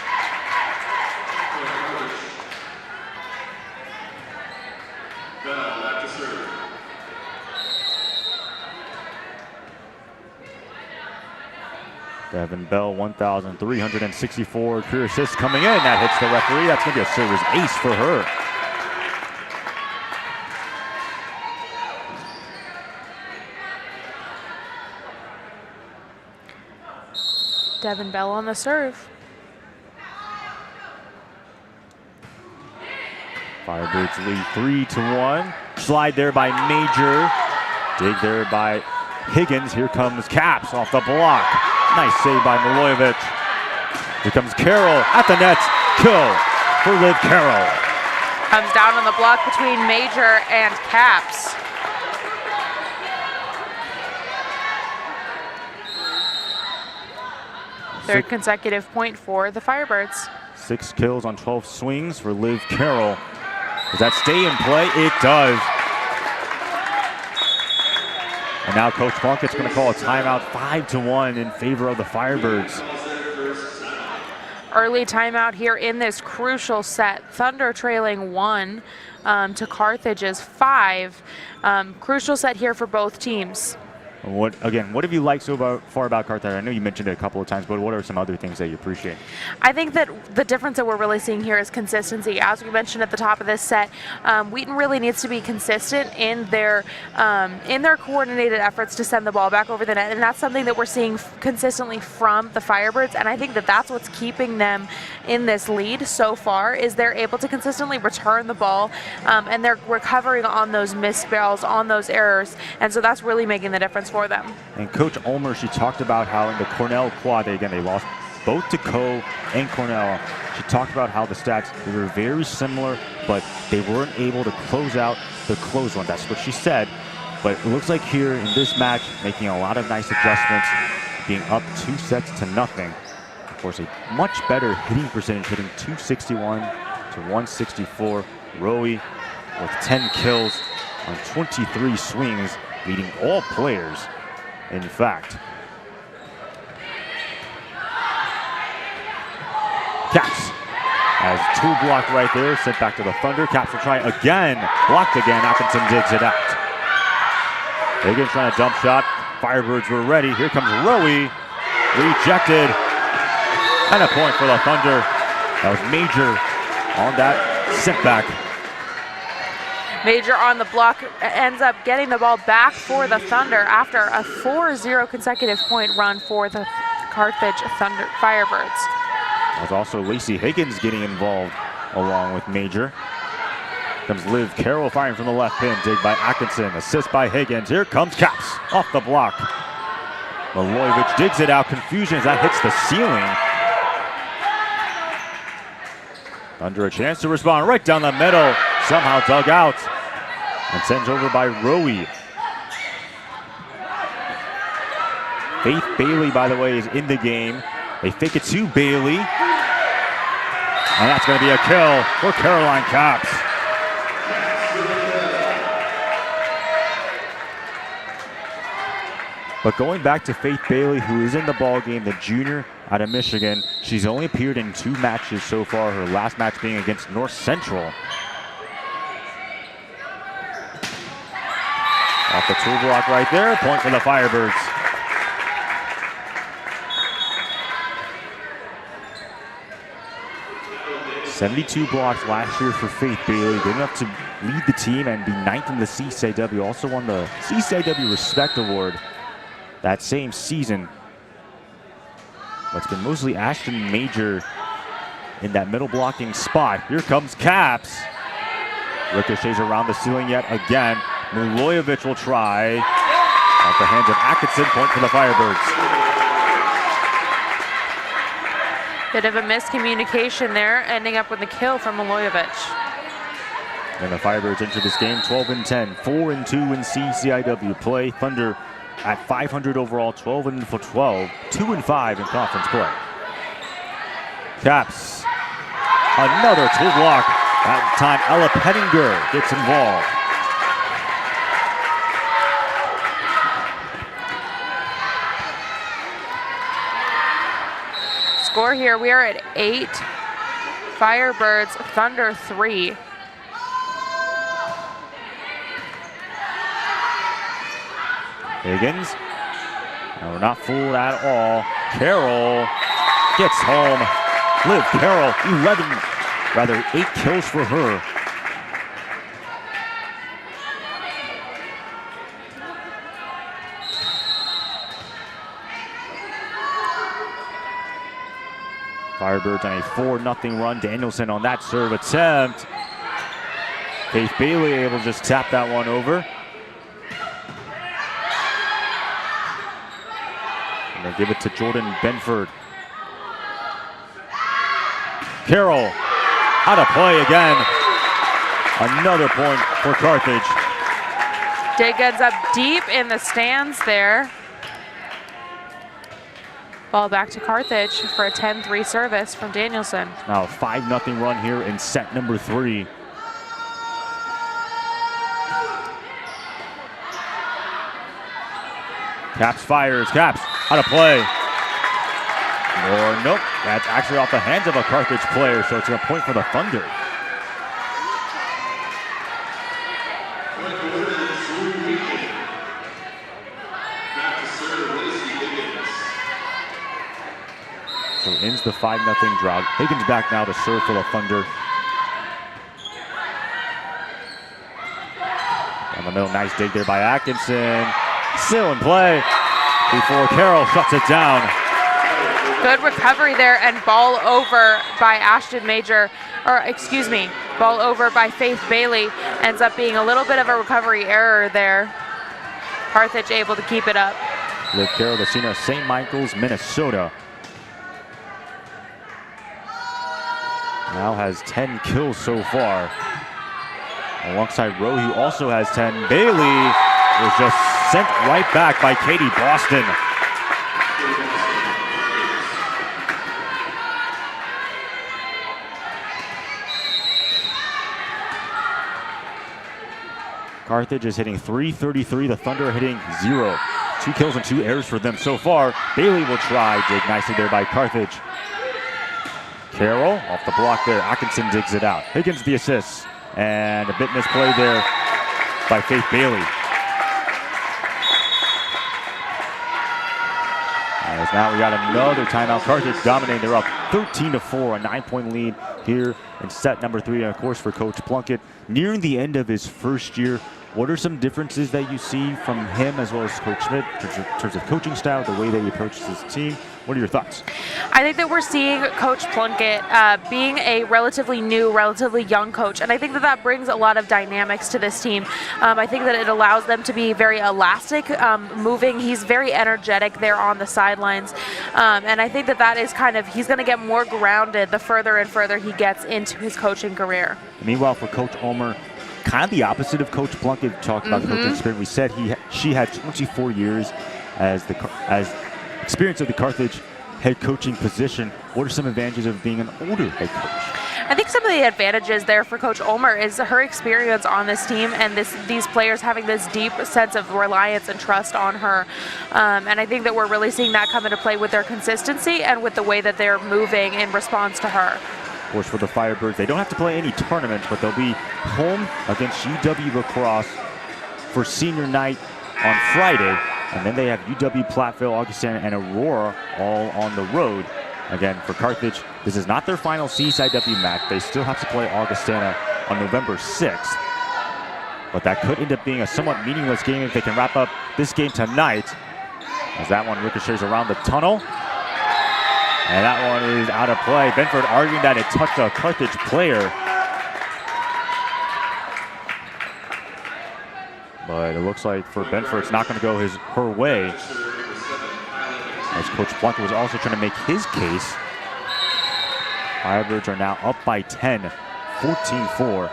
Devin Bell, 1,364 career assists coming in. That hits the referee. That's going to be a service ace for her. Devin Bell on the serve. Firebirds lead 3-1. Slide there by Major. Dig there by Higgins. Here comes Caps off the block. Nice save by Milojevic. Here comes Carroll at the net. Kill for Liv Carroll. Comes down on the block between Major and Caps. Third consecutive point for the Firebirds. 6 kills on 12 swings for Liv Carroll. Does that stay in play? It does. And now Coach Plunkett's going to call a timeout, 5-1 in favor of the Firebirds. Early timeout here in this crucial set. Thunder trailing 1 to Carthage's 5. Crucial set here for both teams. What have you liked so far about Carthage? I know you mentioned it a couple of times, but what are some other things that you appreciate? I think that the difference that we're really seeing here is consistency. As we mentioned at the top of this set, Wheaton really needs to be consistent in their coordinated efforts to send the ball back over the net, and that's something that we're seeing consistently from the Firebirds. And I think that that's what's keeping them in this lead so far, is they're able to consistently return the ball, and they're recovering on those missed balls, on those errors, and so that's really making the difference for them. And Coach Ulmer, she talked about how in the Cornell quad, they lost both to Co and Cornell. She talked about how the stats, they were very similar, but they weren't able to close out the close one. That's what she said. But it looks like here in this match, making a lot of nice adjustments, being up 2-0. Of course, a much better hitting percentage, hitting 261 to 164. Rowe with 10 kills on 23 swings, leading all players, in fact. Caps has 2 blocked right there, sent back to the Thunder. Caps will try again, blocked again. Atkinson digs it out. Higgins trying to dump shot. Firebirds were ready. Here comes Rowe, rejected. And a point for the Thunder. That was Major on that sent back. Major on the block ends up getting the ball back for the Thunder after a 4-0 consecutive point run for the Carthage Thunder Firebirds. There's also Lacey Higgins getting involved along with Major. Comes Liv Carroll firing from the left pin. Dig by Atkinson. Assist by Higgins. Here comes Caps off the block. Milojevic digs it out. Confusion as that hits the ceiling. Under a chance to respond right down the middle. Somehow dug out. And sends over by Rowe. Faith Bailey, by the way, is in the game. They fake it to Bailey. And that's going to be a kill for Caroline Caps. But going back to Faith Bailey, who is in the ball game, the junior out of Michigan, she's only appeared in 2 matches so far, her last match being against North Central. Off the 2 block right there, point for the Firebirds. .72 blocks last year for Faith Bailey, good enough to lead the team and be 9th in the CCIW. Also won the CCIW Respect Award that same season. But it's been mostly Ashton Major in that middle blocking spot. Here comes Caps. Ricochets around the ceiling yet again. Milojevic will try. Off the hands of Atkinson, point for the Firebirds. Bit of a miscommunication there, ending up with the kill from Milojevic. And the Firebirds enter this game 12-10, 4-2 in CCIW play. Thunder at 500 overall, 12-12, 2-5 in conference play. Caps, another 2 block. That time Ella Pettinger gets involved. Score here, we are at 8. Firebirds, Thunder 3. Higgins, no, we're not fooled at all. Carroll gets home. Liv Carroll, 8 kills for her. Firebirds on a 4-0 run. Danielson on that serve attempt. Faith Bailey able to just tap that one over. And they give it to Jordan Benford. Carroll out of play again. Another point for Carthage. Dig ends up deep in the stands there. Ball back to Carthage for a 10-3 service from Danielson. Now a 5-0 run here in set number 3. Caps fires, Caps out of play. Or nope, that's actually off the hands of a Carthage player, so it's a point for the Thunder. So ends the 5-0 drought. Higgins back now to serve for the Thunder. Down the middle, nice dig there by Atkinson. Still in play before Carroll shuts it down. Good recovery there, and ball over by Ashton Major, or excuse me, ball over by Faith Bailey. Ends up being a little bit of a recovery error there. Carthage able to keep it up. Liv Carroll, the senior of St. Michael's, Minnesota. Now has 10 kills so far. Alongside Rowe, who also has 10. Bailey was just sent right back by Katie Boston. Carthage is hitting .333. The Thunder are hitting 0. 2 kills and 2 errors for them so far. Bailey will try. Dig nicely there by Carthage. Carroll off the block there. Atkinson digs it out. Higgins the assist. And a bit misplayed there by Faith Bailey. As now we got another timeout. Carthage dominating. They're up 13-4, a 9-point lead here in set number 3. And of course for Coach Plunkett, nearing the end of his first year, what are some differences that you see from him as well as Coach Schmidt in terms of coaching style, the way that he approaches his team? What are your thoughts? I think that we're seeing Coach Plunkett being a relatively new, relatively young coach, and I think that that brings a lot of dynamics to this team. I think that it allows them to be very elastic, moving. He's very energetic there on the sidelines, and I think that that is kind of, he's going to get more grounded the further and further he gets into his coaching career. Meanwhile, for Coach Ulmer, kind of the opposite of Coach Plunkett. Talked about the coaching experience. We said she had 24 years as experience of the Carthage head coaching position. What are some advantages of being an older head coach? I think some of the advantages there for Coach Ulmer is her experience on this team and these players having this deep sense of reliance and trust on her. And I think that we're really seeing that come into play with their consistency and with the way that they're moving in response to her. Of course, for the Firebirds, they don't have to play any tournaments, but they'll be home against UW La Crosse for senior night on Friday. And then they have UW Platteville, Augustana, and Aurora all on the road. Again, for Carthage, this is not their final CCIW match. They still have to play Augustana on November 6th. But that could end up being a somewhat meaningless game if they can wrap up this game tonight, as that one ricochets around the tunnel. And that one is out of play. Benford arguing that it touched a Carthage player. But it looks like for Benford, it's not going to go her way. As Coach Plunkett was also trying to make his case. Firebirds are now up by 10, 14-4.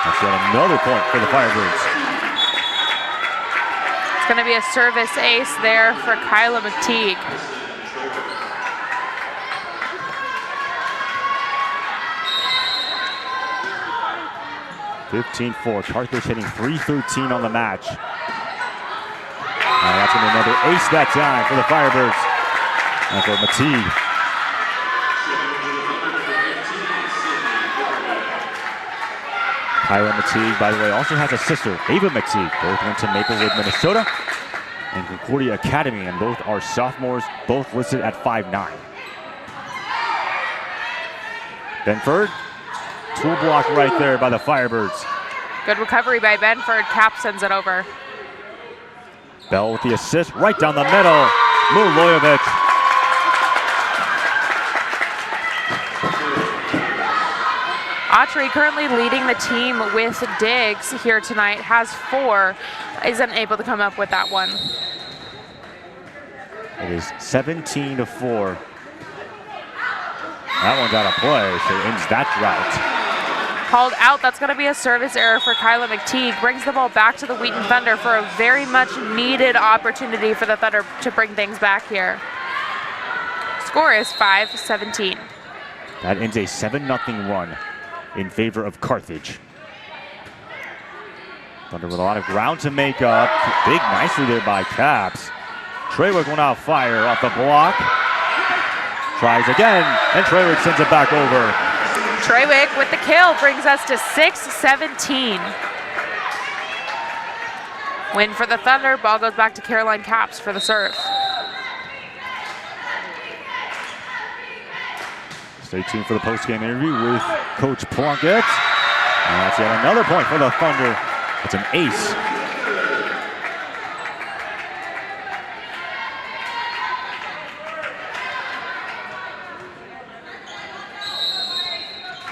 That's yet another point for the Firebirds. It's going to be a service ace there for Kyla McTeague. (15-4). Carthage hitting .313 on the match. That's going to be another ace that time for the Firebirds. And for McTeague. Kyla McTeague, by the way, also has a sister, Ava McTeague. Both went to Maplewood, Minnesota, and Concordia Academy, and both are sophomores, both listed at 5'9". Benford, tool block right there by the Firebirds. Good recovery by Benford. Cap sends it over. Bell with the assist right down the middle. Mulojevic. Autry currently leading the team with digs here tonight, has 4, isn't able to come up with that one. It is 17-4. That one's out of play, so it ends that drought. Called out, that's going to be a service error for Kyla McTeague. Brings the ball back to the Wheaton Thunder for a very much needed opportunity for the Thunder to bring things back here. Score is 5-17. That ends a 7-0 run in favor of Carthage. Thunder with a lot of ground to make up. Big nicely there by Caps. Treywick will now fire off the block. Tries again, and Treywick sends it back over. Treywick with the kill brings us to 6-17. Win for the Thunder. Ball goes back to Caroline Caps for the serve. Stay tuned for the post-game interview with Coach Plunkett. And that's yet another point for the Thunder. It's an ace.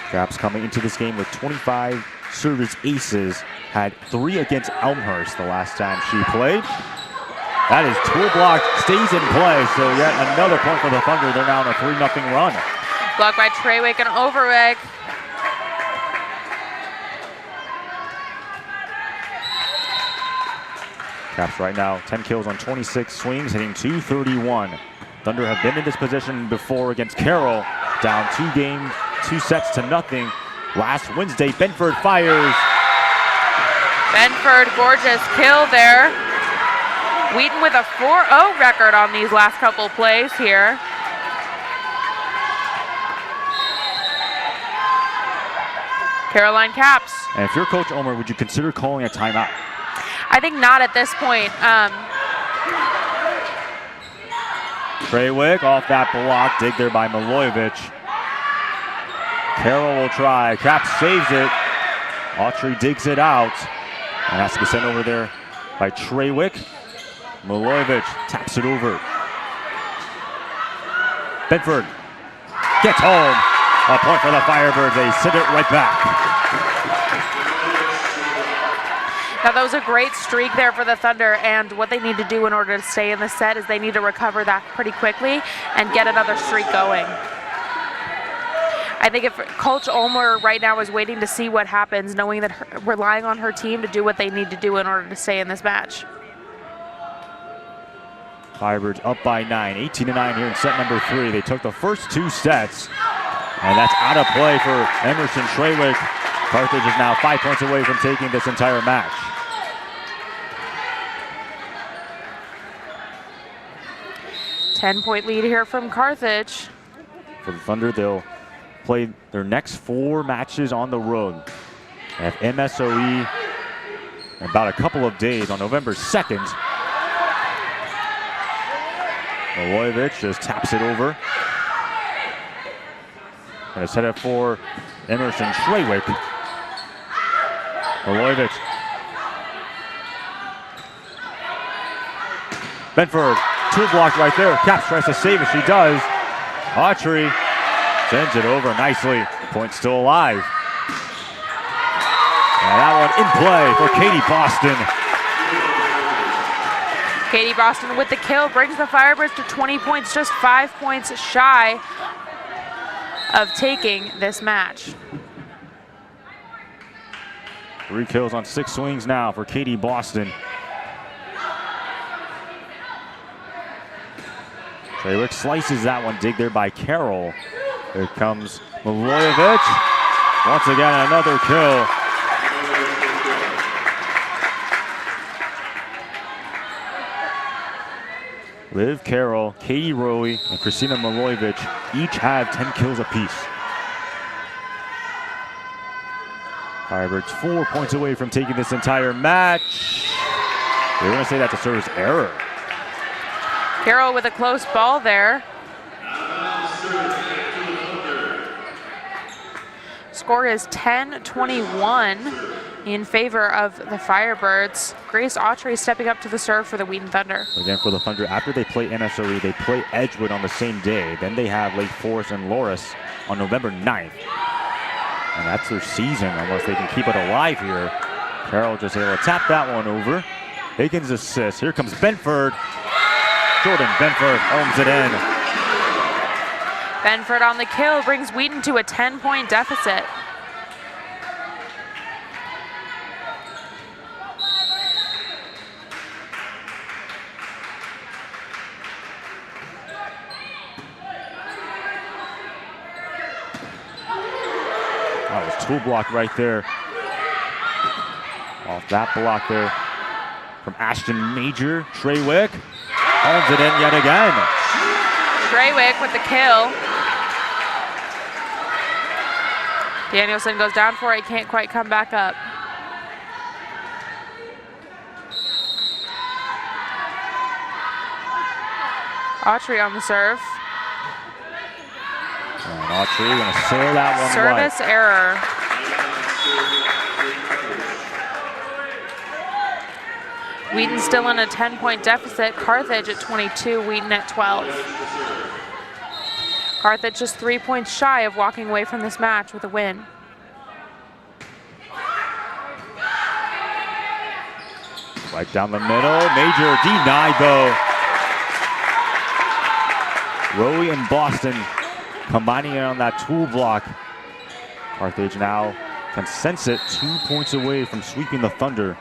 Caps coming into this game with 25 service aces. Had 3 against Elmhurst the last time she played. That is tool block, stays in play, so yet another point for the Thunder. They're now on a 3-0 run. Blocked by Treywick and Overwick. Caps right now, 10 kills on 26 swings, hitting .231. Thunder have been in this position before against Carroll, down 2 sets to nothing. Last Wednesday, Benford fires. Benford, gorgeous kill there. Wheaton with a 4-0 record on these last couple plays here. Caroline Caps. And if you're Coach Omer, would you consider calling a timeout? I think not at this point. Treywick off that block, dig there by Mulojevic. Carroll will try, Caps saves it. Autry digs it out, and has to be sent over there by Treywick. Mulojevic taps it over. Benford gets home. A point for the Firebirds, they send it right back. Now that was a great streak there for the Thunder, and what they need to do in order to stay in the set is they need to recover that pretty quickly and get another streak going. I think if Coach Ulmer right now is waiting to see what happens, knowing that relying on her team to do what they need to do in order to stay in this match. Firebirds up by 9, 18-9 here in set number 3. They took the first 2 sets, and that's out of play for Emerson Treywick. Carthage is now 5 points away from taking this entire match. Ten-point lead here from Carthage. For the Thunder, they'll play their next 4 matches on the road. They have MSOE in about a couple of days on November 2nd. Mulojevic just taps it over. And it's headed for Emerson Treywick. Mulojevic. Benford, 2 blocked right there. Caps tries to save it, she does. Autry sends it over nicely. Point still alive. And that one in play for Katie Boston. Katie Boston with the kill brings the Firebirds to 20 points, just 5 points shy of taking this match. 3 kills on 6 swings now for Katie Boston. Treywick slices that one, dig there by Carroll. Here comes Mulojevic. Once again, another kill. Liv Carroll, Katie Rowe, and Christina Mulojevic each have 10 kills apiece. Firebirds 4 points away from taking this entire match. They're going to say that's a service error. Carroll with a close ball there. Score is 10-21 in favor of the Firebirds. Grace Autry stepping up to the serve for the Wheaton Thunder. Again, for the Thunder, after they play MSRE, they play Edgewood on the same day. Then they have Lake Forest and Loris on November 9th. And that's their season, unless they can keep it alive here. Carroll just able to tap that one over. Higgins assist. Here comes Benford. Jordan Benford owns it in. Benford on the kill brings Wheaton to a 10-point deficit. That was tool block right there. Off that block there from Ashton Major. Treywick holds it in yet again. Treywick with the kill. Danielson goes down for it, can't quite come back up. Autry on the serve. And Autry gonna sail that one Service error. Wheaton still in a 10-point deficit. Carthage at 22, Wheaton at 12. Carthage just 3 points shy of walking away from this match with a win. Right down the middle. Major denied though. Rowie and Boston combining it on that tool block. Carthage now can sense it 2 points away from sweeping the Thunder.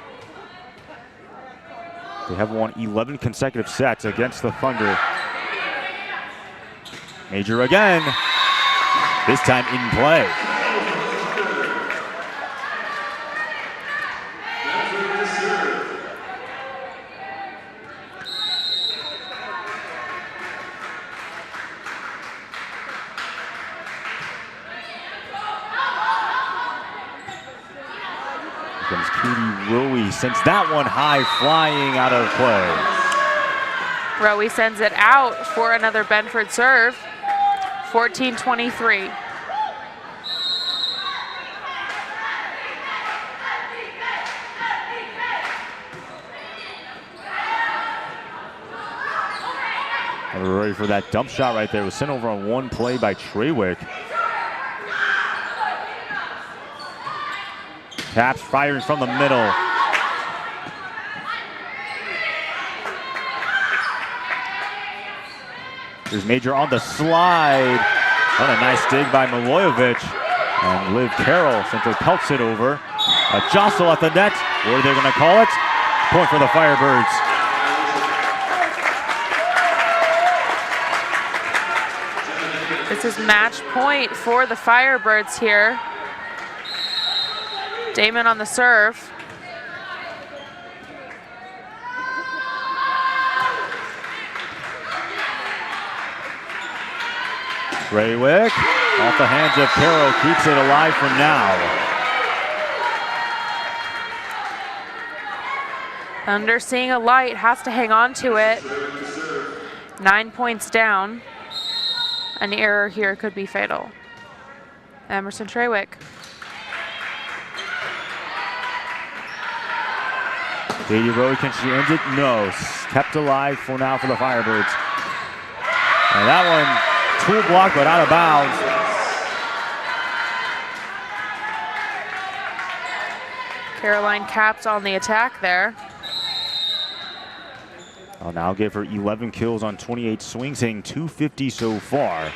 They have won 11 consecutive sets against the Thunder. Major again, this time in play. Here comes Katie Rowie, sends that one high flying out of play. Rowie sends it out for another Benford serve. 14-23. And we're ready for that dump shot right there. It was sent over on one play by Treywick. Caps firing from the middle. Here's Major on the slide. What a nice dig by Milojevic. And Liv Carroll simply pelts it over. A jostle at the net. What are they going to call it? Point for the Firebirds. This is match point for the Firebirds here. Damon on the serve. Treywick off the hands of Carroll, keeps it alive for now. Thunder seeing a light, has to hang on to it. 9 points down. An error here could be fatal. Emerson Treywick. Katie Rowe, can she end it? No. Kept alive for now for the Firebirds. And that one, tool block, but out of bounds. Caroline Caps on the attack there. I'll now give her 11 kills on 28 swings, hitting 250 so far.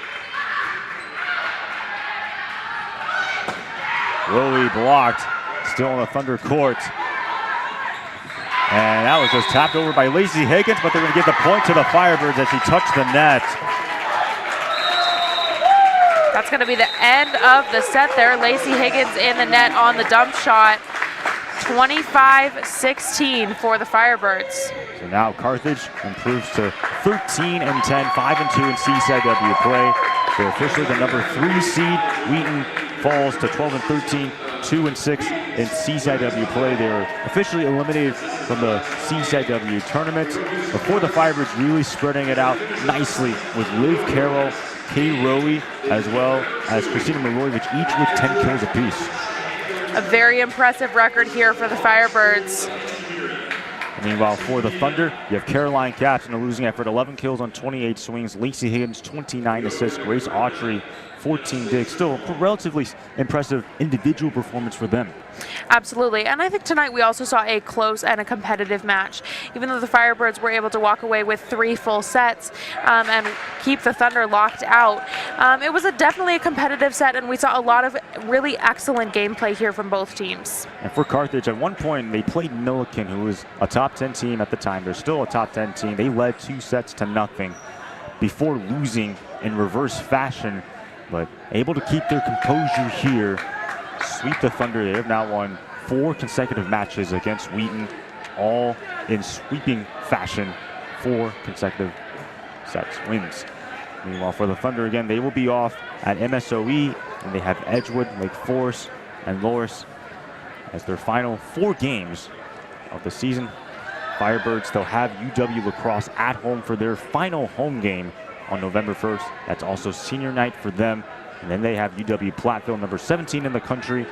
Rowie blocked, still on the Thunder court. And that was just tapped over by Lacey Higgins, but they're going to give the point to the Firebirds as she touched the net. That's going to be the end of the set there. Lacey Higgins in the net on the dump shot. 25-16 for the Firebirds. So now Carthage improves to 13-10, 5-2 in CCIW play. They're officially the number 3 seed. Wheaton falls to 12-13, 2-6 in CCIW play. They're officially eliminated from the CCIW tournament. Before the Firebirds really spreading it out nicely with Liv Carroll, Kay Rowie, as well as Christina Milojevic, each with 10 kills apiece. A very impressive record here for the Firebirds. Meanwhile, for the Thunder, you have Caroline Capps in a losing effort, 11 kills on 28 swings. Lacey Higgins, 29 assists. Grace Autry, 14 digs. Still a relatively impressive individual performance for them. Absolutely, and I think tonight we also saw a close and a competitive match. Even though the Firebirds were able to walk away with 3 full sets and keep the Thunder locked out, it was definitely a competitive set, and we saw a lot of really excellent gameplay here from both teams. And for Carthage, at one point, they played Milliken, who was a top 10 team at the time. They're still a top 10 team. They led 2-0 before losing in reverse fashion, but able to keep their composure here, sweep the Thunder. They have now won 4 consecutive matches against Wheaton, all in sweeping fashion, 4 consecutive wins. Meanwhile, for the Thunder again, they will be off at MSOE, and they have Edgewood, Lake Forest, and Loris as their final 4 games of the season. Firebirds, they'll have UW Lacrosse at home for their final home game on November 1st. That's also senior night for them. And then they have UW Platteville, number 17 in the country,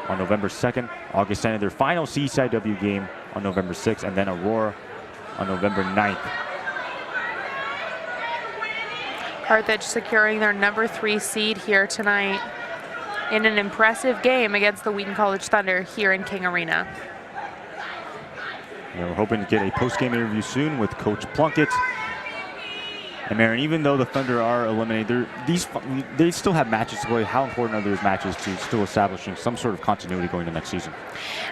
on November 2nd. August 10th, their final CCIW game on November 6th, and then Aurora on November 9th. Carthage securing their number 3 seed here tonight in an impressive game against the Wheaton College Thunder here in King Arena. And we're hoping to get a post-game interview soon with Coach Plunkett. And Marin, even though the Thunder are eliminated, they still have matches to play. How important are those matches to still establishing some sort of continuity going into next season?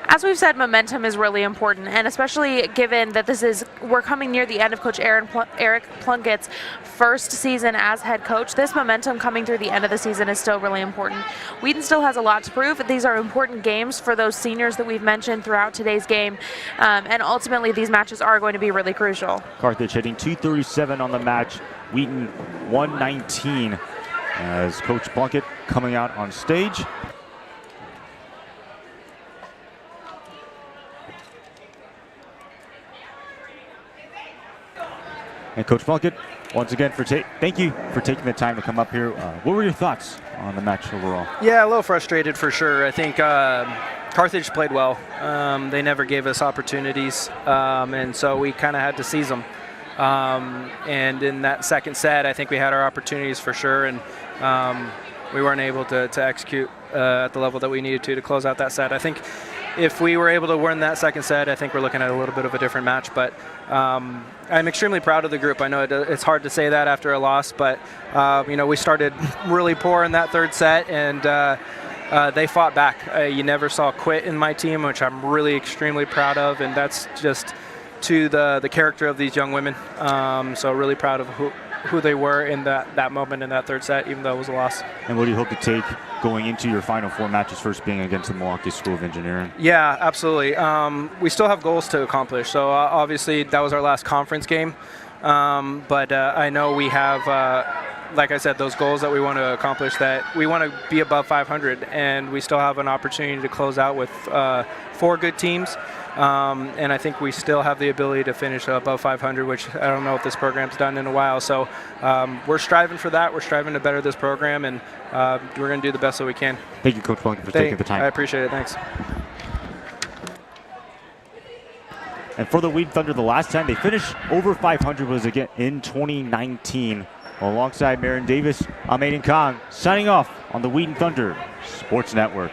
As we've said, momentum is really important, and especially given that we're coming near the end of Coach Eric Plunkett's first season as head coach. This momentum coming through the end of the season is still really important. Wheaton still has a lot to prove. These are important games for those seniors that we've mentioned throughout today's game, and ultimately these matches are going to be really crucial. Carthage hitting 237 on the match. Wheaton 119 as Coach Plunkett coming out on stage. And Coach Plunkett, once again, thank you for taking the time to come up here. What were your thoughts on the match overall? Yeah, a little frustrated for sure. I think Carthage played well. They never gave us opportunities, and so we kind of had to seize them. And in that second set, I think we had our opportunities for sure, and we weren't able to execute at the level that we needed to close out that set. I think if we were able to win that second set, I think we're looking at a little bit of a different match. But I'm extremely proud of the group. I know it's hard to say that after a loss, but we started really poor in that third set, and they fought back. You never saw quit in my team, which I'm really extremely proud of, and that's just to the character of these young women. So really proud of who they were in that moment in that third set, even though it was a loss. And what do you hope to take going into your final 4 matches, first being against the Milwaukee School of Engineering? Yeah, absolutely. We still have goals to accomplish. So obviously that was our last conference game. But I know we have, like I said, those goals that we want to accomplish, that we want to be above 500, and we still have an opportunity to close out with 4 good teams. And I think we still have the ability to finish above 500, which I don't know if this program's done in a while. So we're striving for that. We're striving to better this program, and we're going to do the best that we can. Thank you, Coach Plunkett, for taking the time. I appreciate it. Thanks. And for the Wheaton Thunder, the last time they finished over 500 was again in 2019. Alongside Marin Davis, I'm Aiden Kong, signing off on the Wheaton Thunder Sports Network.